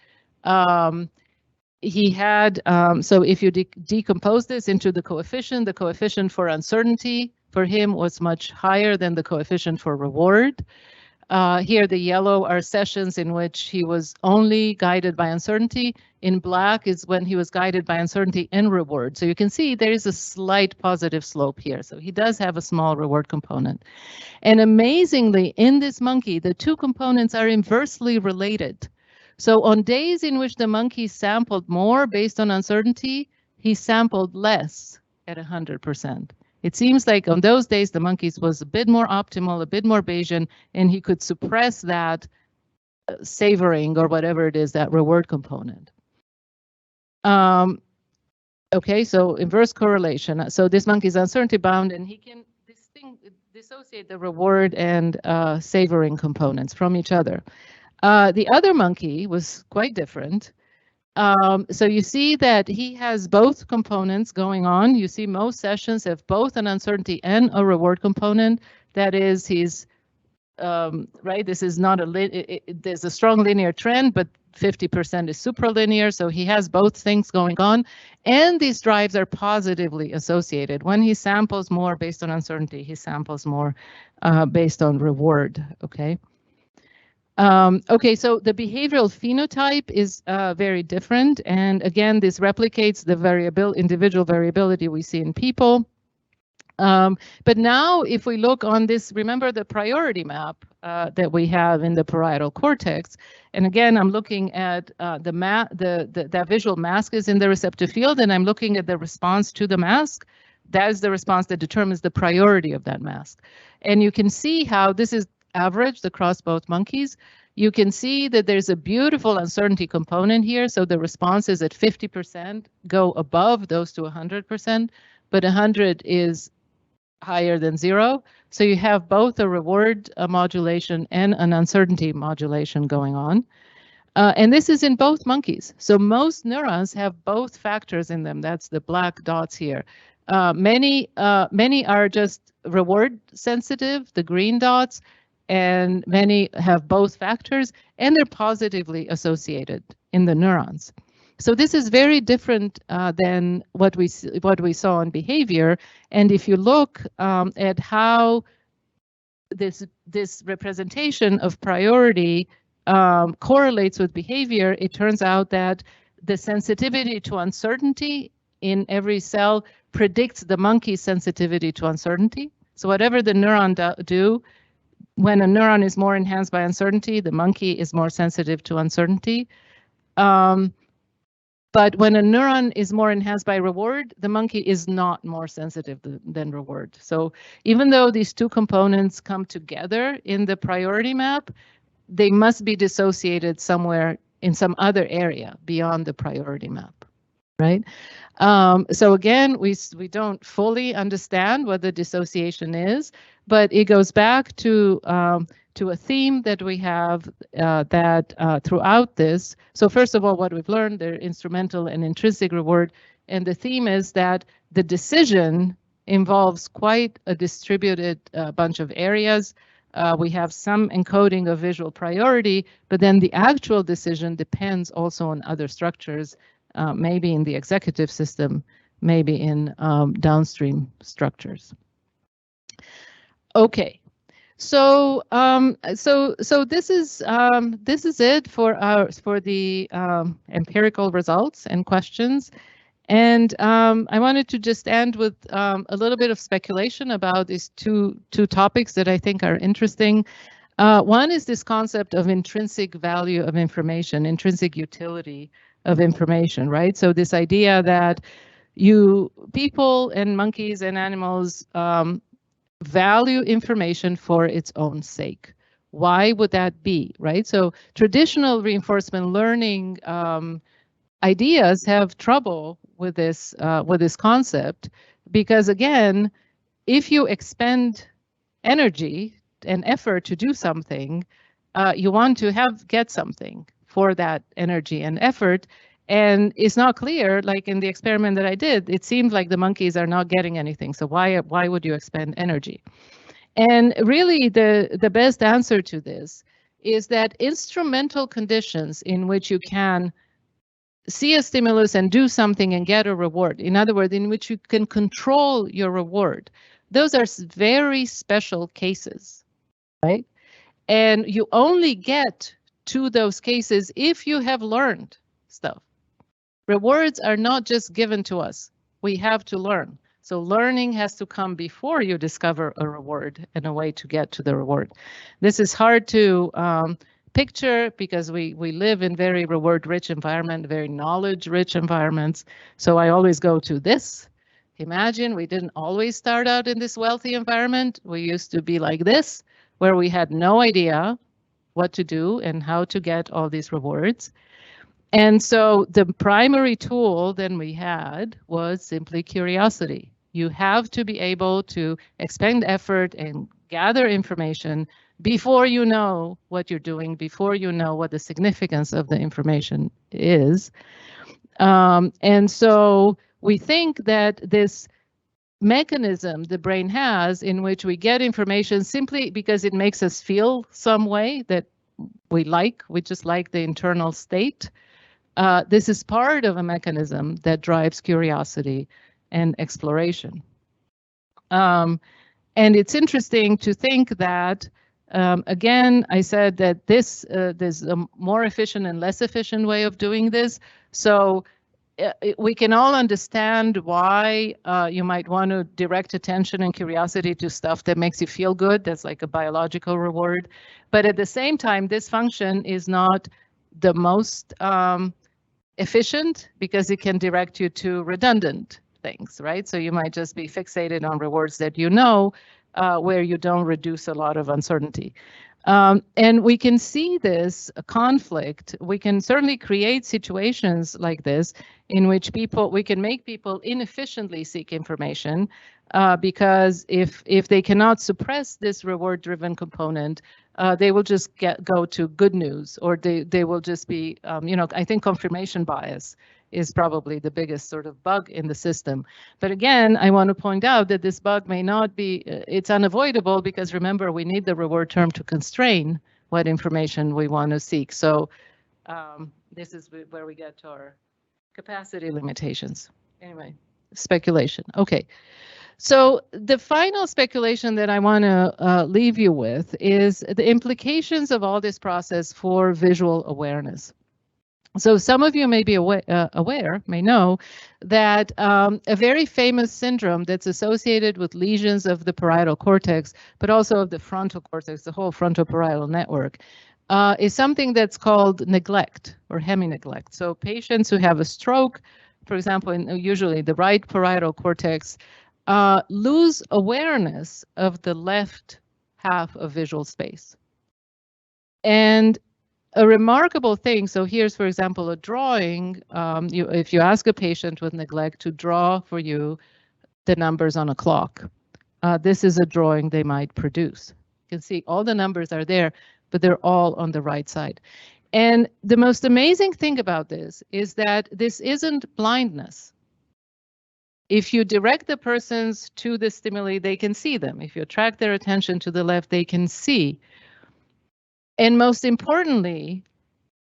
He had, so if you decompose this into the coefficient for uncertainty for him was much higher than the coefficient for reward. Here, the yellow are sessions in which he was only guided by uncertainty. In black is when he was guided by uncertainty and reward. So you can see there is a slight positive slope here. So he does have a small reward component. And amazingly, in this monkey, the 2 components are inversely related. So on days in which the monkey sampled more based on uncertainty, he sampled less at 100%. It seems like on those days, the monkeys was a bit more optimal, a bit more Bayesian, and he could suppress that savoring or whatever it is, that reward component. Okay, so inverse correlation. So this monkey is uncertainty bound, and he can dissociate the reward and savoring components from each other. The other monkey was quite different. So you see that he has both components going on. You see most sessions have both an uncertainty and a reward component. That is, he's right. This is not there's a strong linear trend, but 50% is supralinear. So he has both things going on, and these drives are positively associated. When he samples more based on uncertainty, he samples more based on reward. Okay. Okay, so the behavioral phenotype is very different. And again, this replicates the individual variability we see in people. But now if we look on this, remember the priority map that we have in the parietal cortex. And again, I'm looking at that visual mask is in the receptive field, and I'm looking at the response to the mask. That is the response that determines the priority of that mask. And you can see how this is averaged across both monkeys. You can see that there's a beautiful uncertainty component here. So the responses at 50% go above those to 100%, but 100 is higher than 0. So you have both a reward modulation and an uncertainty modulation going on. And this is in both monkeys. So most neurons have both factors in them. That's the black dots here. Many are just reward sensitive, the green dots, and many have both factors, and they're positively associated in the neurons. So this is very different than what we saw in behavior. And if you look at how this representation of priority correlates with behavior, it turns out that the sensitivity to uncertainty in every cell predicts the monkey's sensitivity to uncertainty. So whatever the neuron do, when a neuron is more enhanced by uncertainty, the monkey is more sensitive to uncertainty. But when a neuron is more enhanced by reward, the monkey is not more sensitive than reward. So even though these two components come together in the priority map, they must be dissociated somewhere in some other area beyond the priority map, right? So again, we don't fully understand what the dissociation is, but it goes back to a theme that we have throughout this. So first of all, what we've learned, they're instrumental and intrinsic reward. And the theme is that the decision involves quite a distributed bunch of areas. We have some encoding of visual priority, but then the actual decision depends also on other structures, maybe in the executive system, maybe in downstream structures. Okay. So this is it for the empirical results and questions, and I wanted to just end with a little bit of speculation about these two topics that I think are interesting. One is this concept of intrinsic value of information, intrinsic utility of information, right? So this idea that people and monkeys and animals value information for its own sake. Why would that be, right? So traditional reinforcement learning ideas have trouble with this concept, because again, if you expend energy and effort to do something, you want to get something for that energy and effort. And it's not clear, like in the experiment that I did, it seemed like the monkeys are not getting anything. So why would you expend energy? And really the best answer to this is that instrumental conditions in which you can see a stimulus and do something and get a reward, in other words, in which you can control your reward, those are very special cases, right? And you only get to those cases if you have learned stuff. Rewards are not just given to us. We have to learn. So learning has to come before you discover a reward and a way to get to the reward. This is hard to picture because we live in very reward-rich environment, very knowledge-rich environments. So I always go to this. Imagine we didn't always start out in this wealthy environment. We used to be like this, where we had no idea what to do and how to get all these rewards. And so the primary tool then we had was simply curiosity. You have to be able to expend effort and gather information before you know what you're doing, before you know what the significance of the information is. And so we think that this mechanism the brain has in which we get information simply because it makes us feel some way that we just like the internal state. This is part of a mechanism that drives curiosity and exploration. And it's interesting to think that, again, I said that there's a more efficient and less efficient way of doing this. So we can all understand why you might want to direct attention and curiosity to stuff that makes you feel good. That's like a biological reward. But at the same time, this function is not the most efficient because it can direct you to redundant things, right? So you might just be fixated on rewards that you know, where you don't reduce a lot of uncertainty. And we can see this conflict. We can certainly create situations like this in which we can make people inefficiently seek information because if they cannot suppress this reward-driven component, they will just go to good news, or they will just be, I think confirmation bias is probably the biggest sort of bug in the system. But again, I want to point out that this bug may not be, it's unavoidable because remember, we need the reward term to constrain what information we want to seek. So this is where we get to our capacity limitations. Anyway, speculation. Okay. So the final speculation that I want to leave you with is the implications of all this process for visual awareness. So some of you may be may know that a very famous syndrome that's associated with lesions of the parietal cortex, but also of the frontal cortex, the whole frontoparietal network, is something that's called neglect or hemi-neglect. So patients who have a stroke, for example, usually the right parietal cortex, lose awareness of the left half of visual space. And a remarkable thing, so here's, for example, a drawing. If you ask a patient with neglect to draw for you the numbers on a clock, this is a drawing they might produce. You can see all the numbers are there, but they're all on the right side. And the most amazing thing about this is that this isn't blindness. If you direct the persons to the stimuli, they can see them. If you attract their attention to the left, they can see. And most importantly,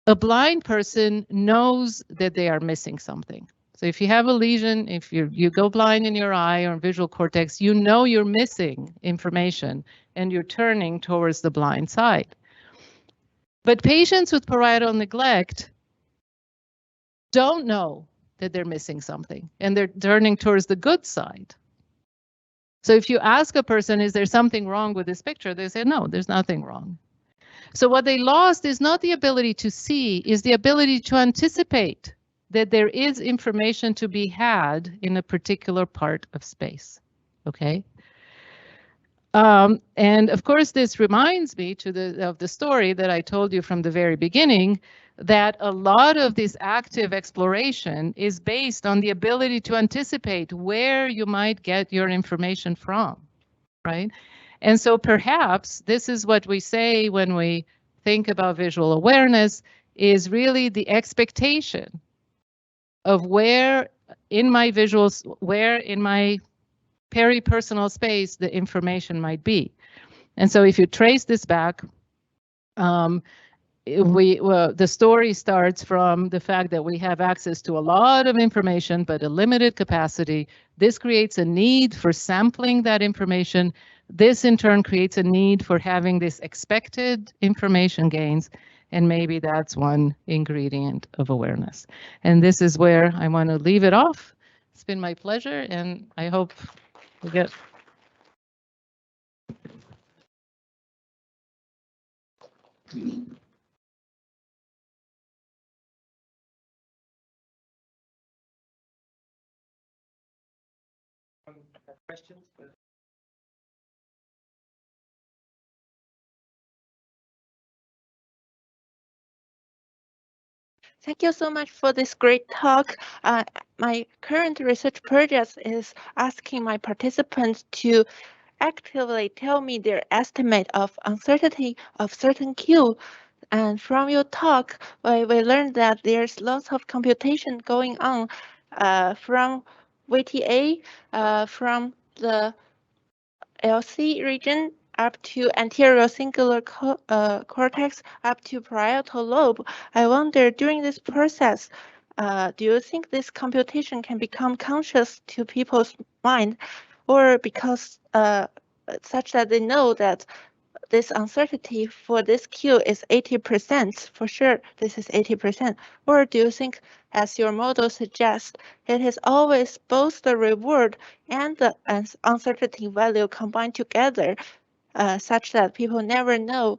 a blind person knows that they are missing something. So if you have a lesion, if you go blind in your eye or visual cortex, you know you're missing information and you're turning towards the blind side. But patients with parietal neglect don't know that they're missing something and they're turning towards the good side. So if you ask a person, is there something wrong with this picture? They say, no, there's nothing wrong. So what they lost is not the ability to see, is the ability to anticipate that there is information to be had in a particular part of space, okay? And of course, this reminds me of the story that I told you from the very beginning, that a lot of this active exploration is based on the ability to anticipate where you might get your information from, right? And so perhaps this is what we say when we think about visual awareness, is really the expectation of where in my visuals, where in my peripersonal space the information might be. And so if you trace this back, the story starts from the fact that we have access to a lot of information, but a limited capacity. This creates a need for sampling that information. This in turn creates a need for having this expected information gains, and maybe that's one ingredient of awareness. And this is where I want to leave it off. It's been my pleasure, and I hope we get. some questions. Thank you so much for this great talk. My current research project is asking my participants to actively tell me their estimate of uncertainty of certain Q. And from your talk, we learned that there's lots of computation going on from VTA, from the LC region up to anterior singular cortex up to parietal lobe. I wonder, during this process, do you think this computation can become conscious to people's mind, or because such that they know that this uncertainty for this Q is 80%, for sure this is 80%, or do you think, as your model suggests, it is always both the reward and the uncertainty value combined together, such that people never know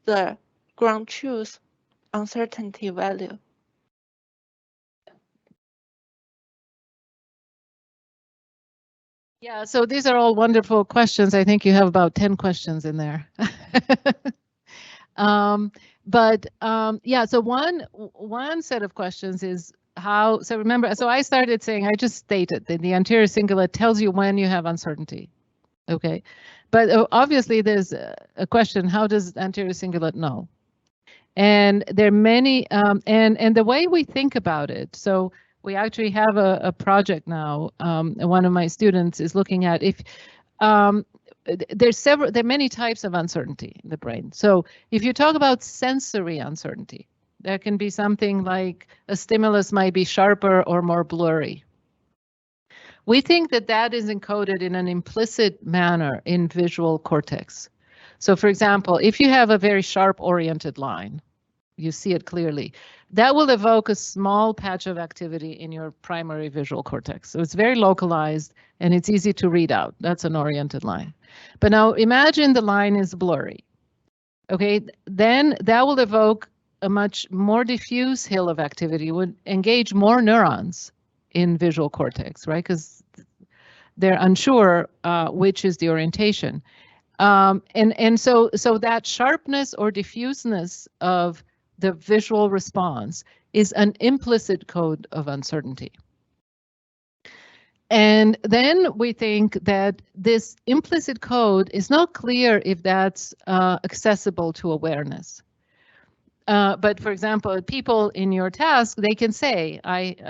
the ground truth uncertainty value? Yeah, so these are all wonderful questions. I think you have about 10 questions in there. Yeah, so one set of questions is how, so remember, so I started saying, I just stated that the anterior cingulate tells you when you have uncertainty. Okay, but obviously there's a question, how does anterior cingulate know? And there are many, and the way we think about it, so we actually have a project now. One of my students is looking at if there are many types of uncertainty in the brain. So if you talk about sensory uncertainty, there can be something like a stimulus might be sharper or more blurry. We think that that is encoded in an implicit manner in visual cortex. So for example, if you have a very sharp oriented line, you see it clearly, that will evoke a small patch of activity in your primary visual cortex. So it's very localized and it's easy to read out. That's an oriented line. But now imagine the line is blurry. Okay, then that will evoke a much more diffuse hill of activity, would engage more neurons in visual cortex, right? Because they're unsure which is the orientation. And so that sharpness or diffuseness of the visual response is an implicit code of uncertainty. And then we think that this implicit code is not clear if that's accessible to awareness. But for example, people in your task, they can say,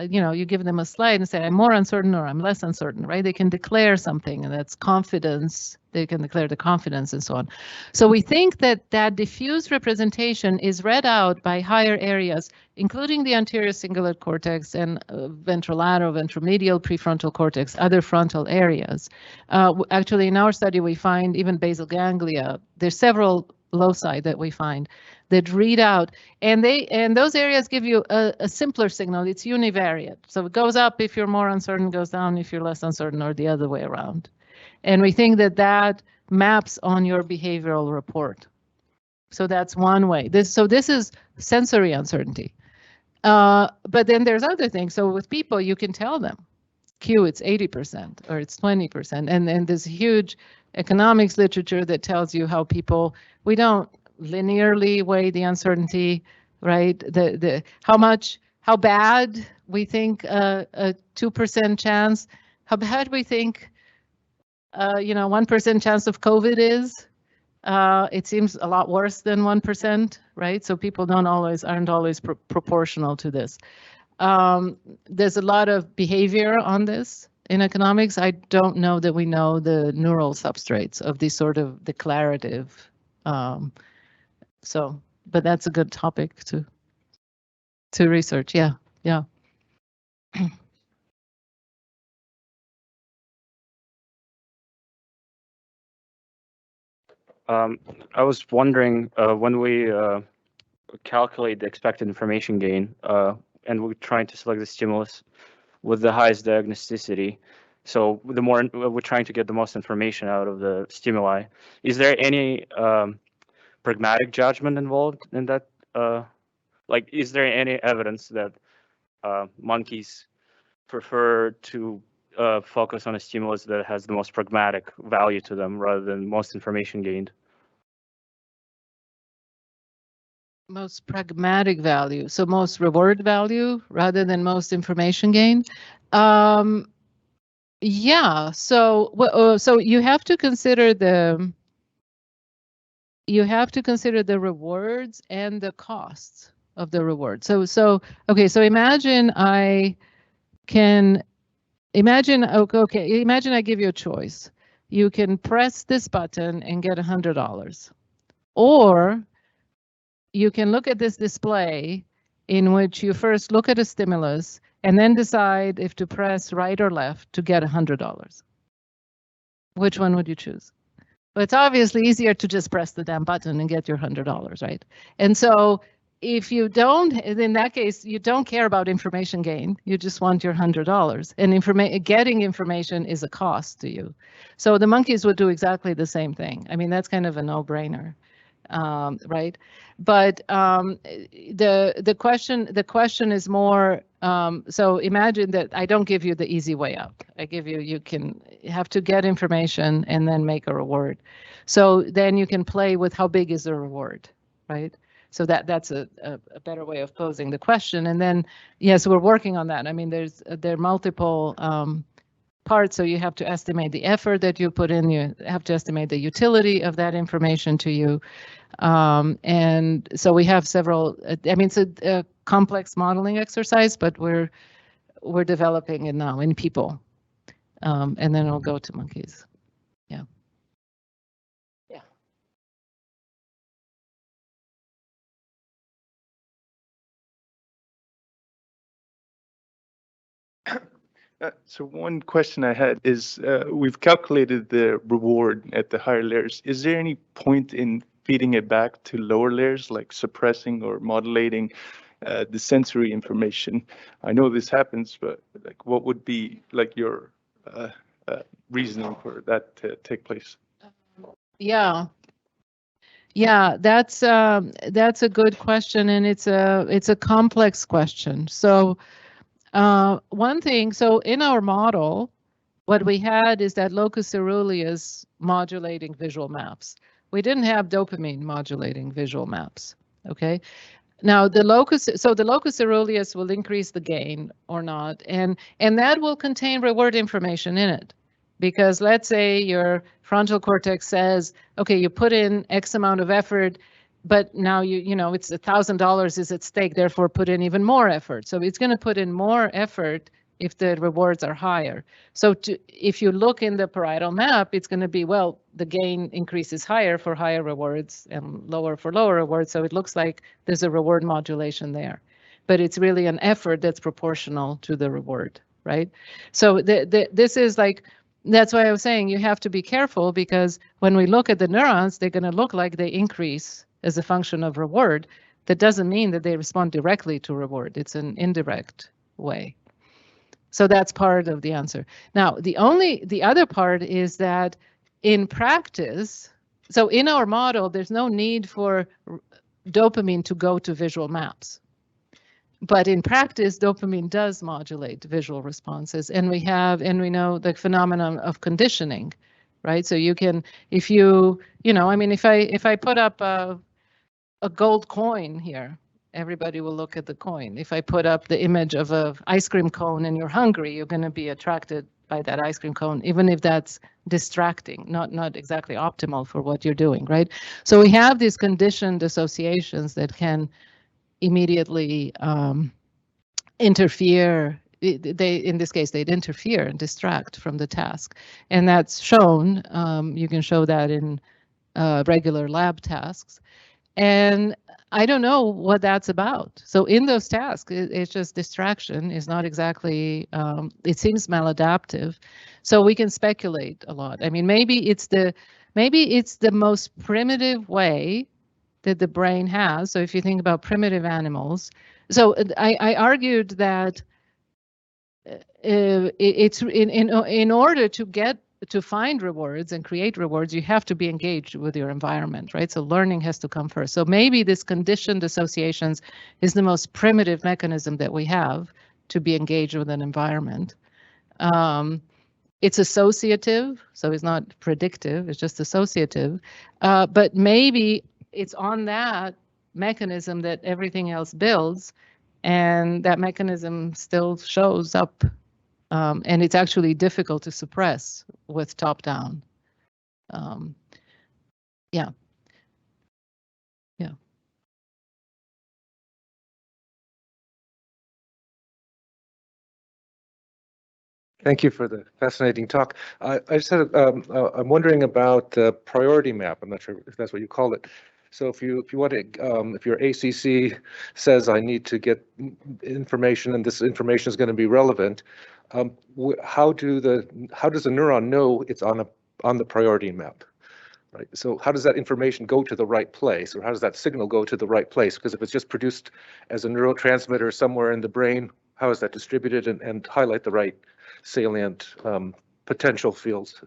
you give them a slide and say, I'm more uncertain or I'm less uncertain, right? They can declare something, and that's confidence. They can declare the confidence and so on. So we think that that diffuse representation is read out by higher areas, including the anterior cingulate cortex and ventrolateral, ventromedial, prefrontal cortex, other frontal areas. Actually, in our study, we find even basal ganglia. There's several loci that we find that read out, and those areas give you a simpler signal. It's univariate, so it goes up if you're more uncertain, goes down if you're less uncertain, or the other way around. And we think that that maps on your behavioral report. So that's one way. This is sensory uncertainty. But then there's other things. So with people, you can tell them, Q, it's 80% or it's 20%, and there's huge economics literature that tells you how people, we don't linearly weigh the uncertainty, right? How bad we think a 2% chance, how bad we think 1% chance of COVID is. It seems a lot worse than 1%, right? So people aren't always proportional to this. There's a lot of behavior on this in economics. I don't know that we know the neural substrates of these sort of declarative. But that's a good topic to research. Yeah. I was wondering when we calculate the expected information gain and we're trying to select the stimulus with the highest diagnosticity. So the more we're trying to get the most information out of the stimuli, is there any pragmatic judgment involved in that? Like, is there any evidence that monkeys prefer to focus on a stimulus that has the most pragmatic value to them rather than most information gained. Most pragmatic value, so most reward value rather than most information gain. Yeah, so you have to consider the rewards and the costs of the reward. So imagine I give you a choice. You can press this button and get $100, or you can look at this display in which you first look at a stimulus and then decide if to press right or left to get $100. Which one would you choose? Well, it's obviously easier to just press the damn button and get your $100, right? And so if you don't, in that case, you don't care about information gain. You just want your $100. And getting information is a cost to you. So the monkeys would do exactly the same thing. I mean, that's kind of a no-brainer. Right, but the question is more. So imagine that I don't give you the easy way out. I give you have to get information and then make a reward. So then you can play with how big is the reward, right? So that's a better way of posing the question. And then yes, we're working on that. I mean, there are multiple parts. So you have to estimate the effort that you put in. You have to estimate the utility of that information to you. And so we have several, I mean, it's a complex modeling exercise, but we're developing it now in people. And then it'll go to monkeys. Yeah. Yeah. So one question I had is, we've calculated the reward at the higher layers. Is there any point in feeding it back to lower layers, like suppressing or modulating the sensory information? I know this happens, but like, what would be like your reasoning for that to take place? Yeah, that's a good question, and it's a complex question. So one thing, so in our model, what we had is that locus coeruleus modulating visual maps. We didn't have dopamine modulating visual maps. Okay. Now the locus coeruleus will increase the gain or not, and that will contain reward information in it. Because let's say your frontal cortex says, okay, you put in X amount of effort, but now you know it's $1,000 is at stake, therefore put in even more effort. So it's going to put in more effort if the rewards are higher. So if you look in the parietal map, it's going to be, well, the gain increases higher for higher rewards and lower for lower rewards. So it looks like there's a reward modulation there, but it's really an effort that's proportional to the reward, right? So this is like, that's why I was saying you have to be careful, because when we look at the neurons, they're going to look like they increase as a function of reward. That doesn't mean that they respond directly to reward. It's an indirect way. So that's part of the answer. Now, the other part is that in practice, so in our model, there's no need for dopamine to go to visual maps. But in practice, dopamine does modulate visual responses, and we know the phenomenon of conditioning, right? So you can, if I put up a gold coin here, everybody will look at the coin. If I put up the image of an ice cream cone and you're hungry, you're going to be attracted by that ice cream cone, even if that's distracting, not exactly optimal for what you're doing, right? So we have these conditioned associations that can immediately interfere. In this case, they'd interfere and distract from the task, and that's shown. You can show that in regular lab tasks, and I don't know what that's about. So in those tasks, it's just distraction is not exactly. It seems maladaptive, so we can speculate a lot. I mean, maybe it's the most primitive way that the brain has. So if you think about primitive animals, so I argued that it's in order to find rewards and create rewards, you have to be engaged with your environment, right? So learning has to come first. So maybe this conditioned associations is the most primitive mechanism that we have to be engaged with an environment. And It's associative, so it's not predictive, it's just associative. But maybe it's on that mechanism that everything else builds, and that mechanism still shows up. And it's actually difficult to suppress with top-down. Yeah. Yeah. Thank you for the fascinating talk. I just had, I'm wondering about the priority map. I'm not sure if that's what you call it. So if you want to, if your ACC says I need to get information and this information is going to be relevant, how does a neuron know it's on the priority map? Right. So how does that information go to the right place, or how does that signal go to the right place? Because if it's just produced as a neurotransmitter somewhere in the brain, how is that distributed and highlight the right salient potential fields?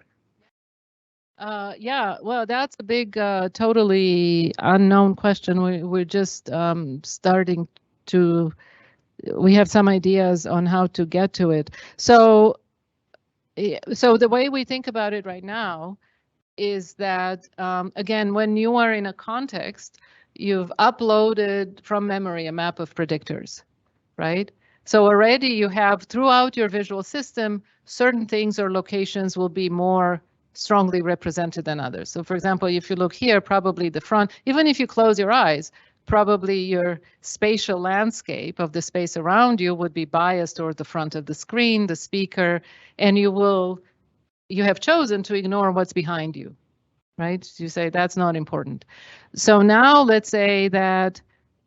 Yeah, well, that's a big, totally unknown question. We're just starting to, we have some ideas on how to get to it. So the way we think about it right now is that, again, when you are in a context, you've uploaded from memory a map of predictors, right? So already you have throughout your visual system, certain things or locations will be more strongly represented than others. So for example, if you look here, probably the front, even if you close your eyes, probably your spatial landscape of the space around you would be biased toward the front of the screen, the speaker, and you have chosen to ignore what's behind you, right? You say that's not important. So now let's say that,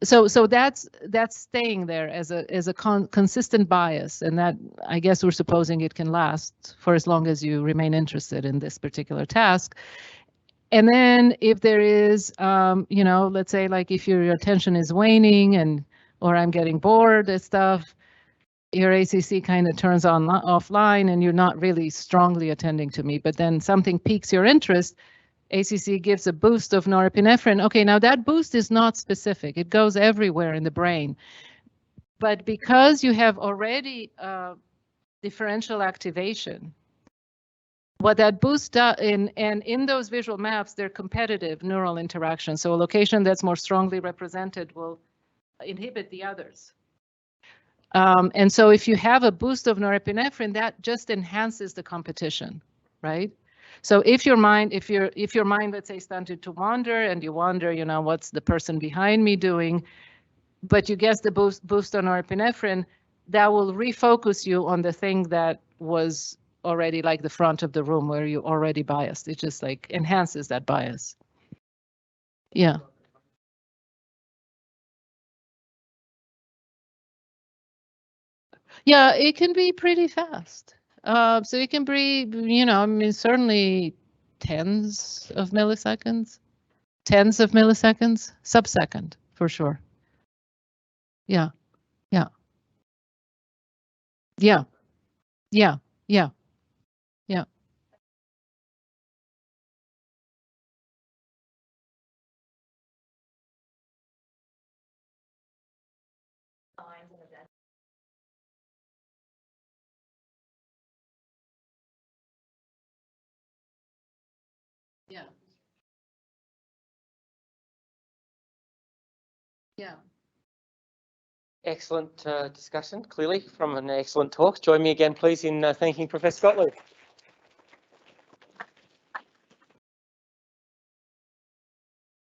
so that's staying there as a consistent bias, and that I guess we're supposing it can last for as long as you remain interested in this particular task. And then if there is, you know, let's say like if your attention is waning or I'm getting bored and stuff, your ACC kind of turns on offline and you're not really strongly attending to me, but then something piques your interest, ACC gives a boost of norepinephrine. Okay, now that boost is not specific. It goes everywhere in the brain. But because you have already differential activation, what that boost does, and in those visual maps, they're competitive neural interactions. So a location that's more strongly represented will inhibit the others. And so if you have a boost of norepinephrine, that just enhances the competition, right? So if your mind, let's say, started to wander and you wonder, you know, what's the person behind me doing, but you guess the boost on norepinephrine, that will refocus you on the thing that was already like the front of the room where you already biased. It just like enhances that bias. Yeah. Yeah, it can be pretty fast. So it can be, you know, I mean, certainly tens of milliseconds, sub-second for sure. Yeah, yeah, yeah, yeah, yeah, yeah. Yeah. Yeah. Excellent discussion, clearly, from an excellent talk. Join me again, please, in thanking Professor Gottlieb.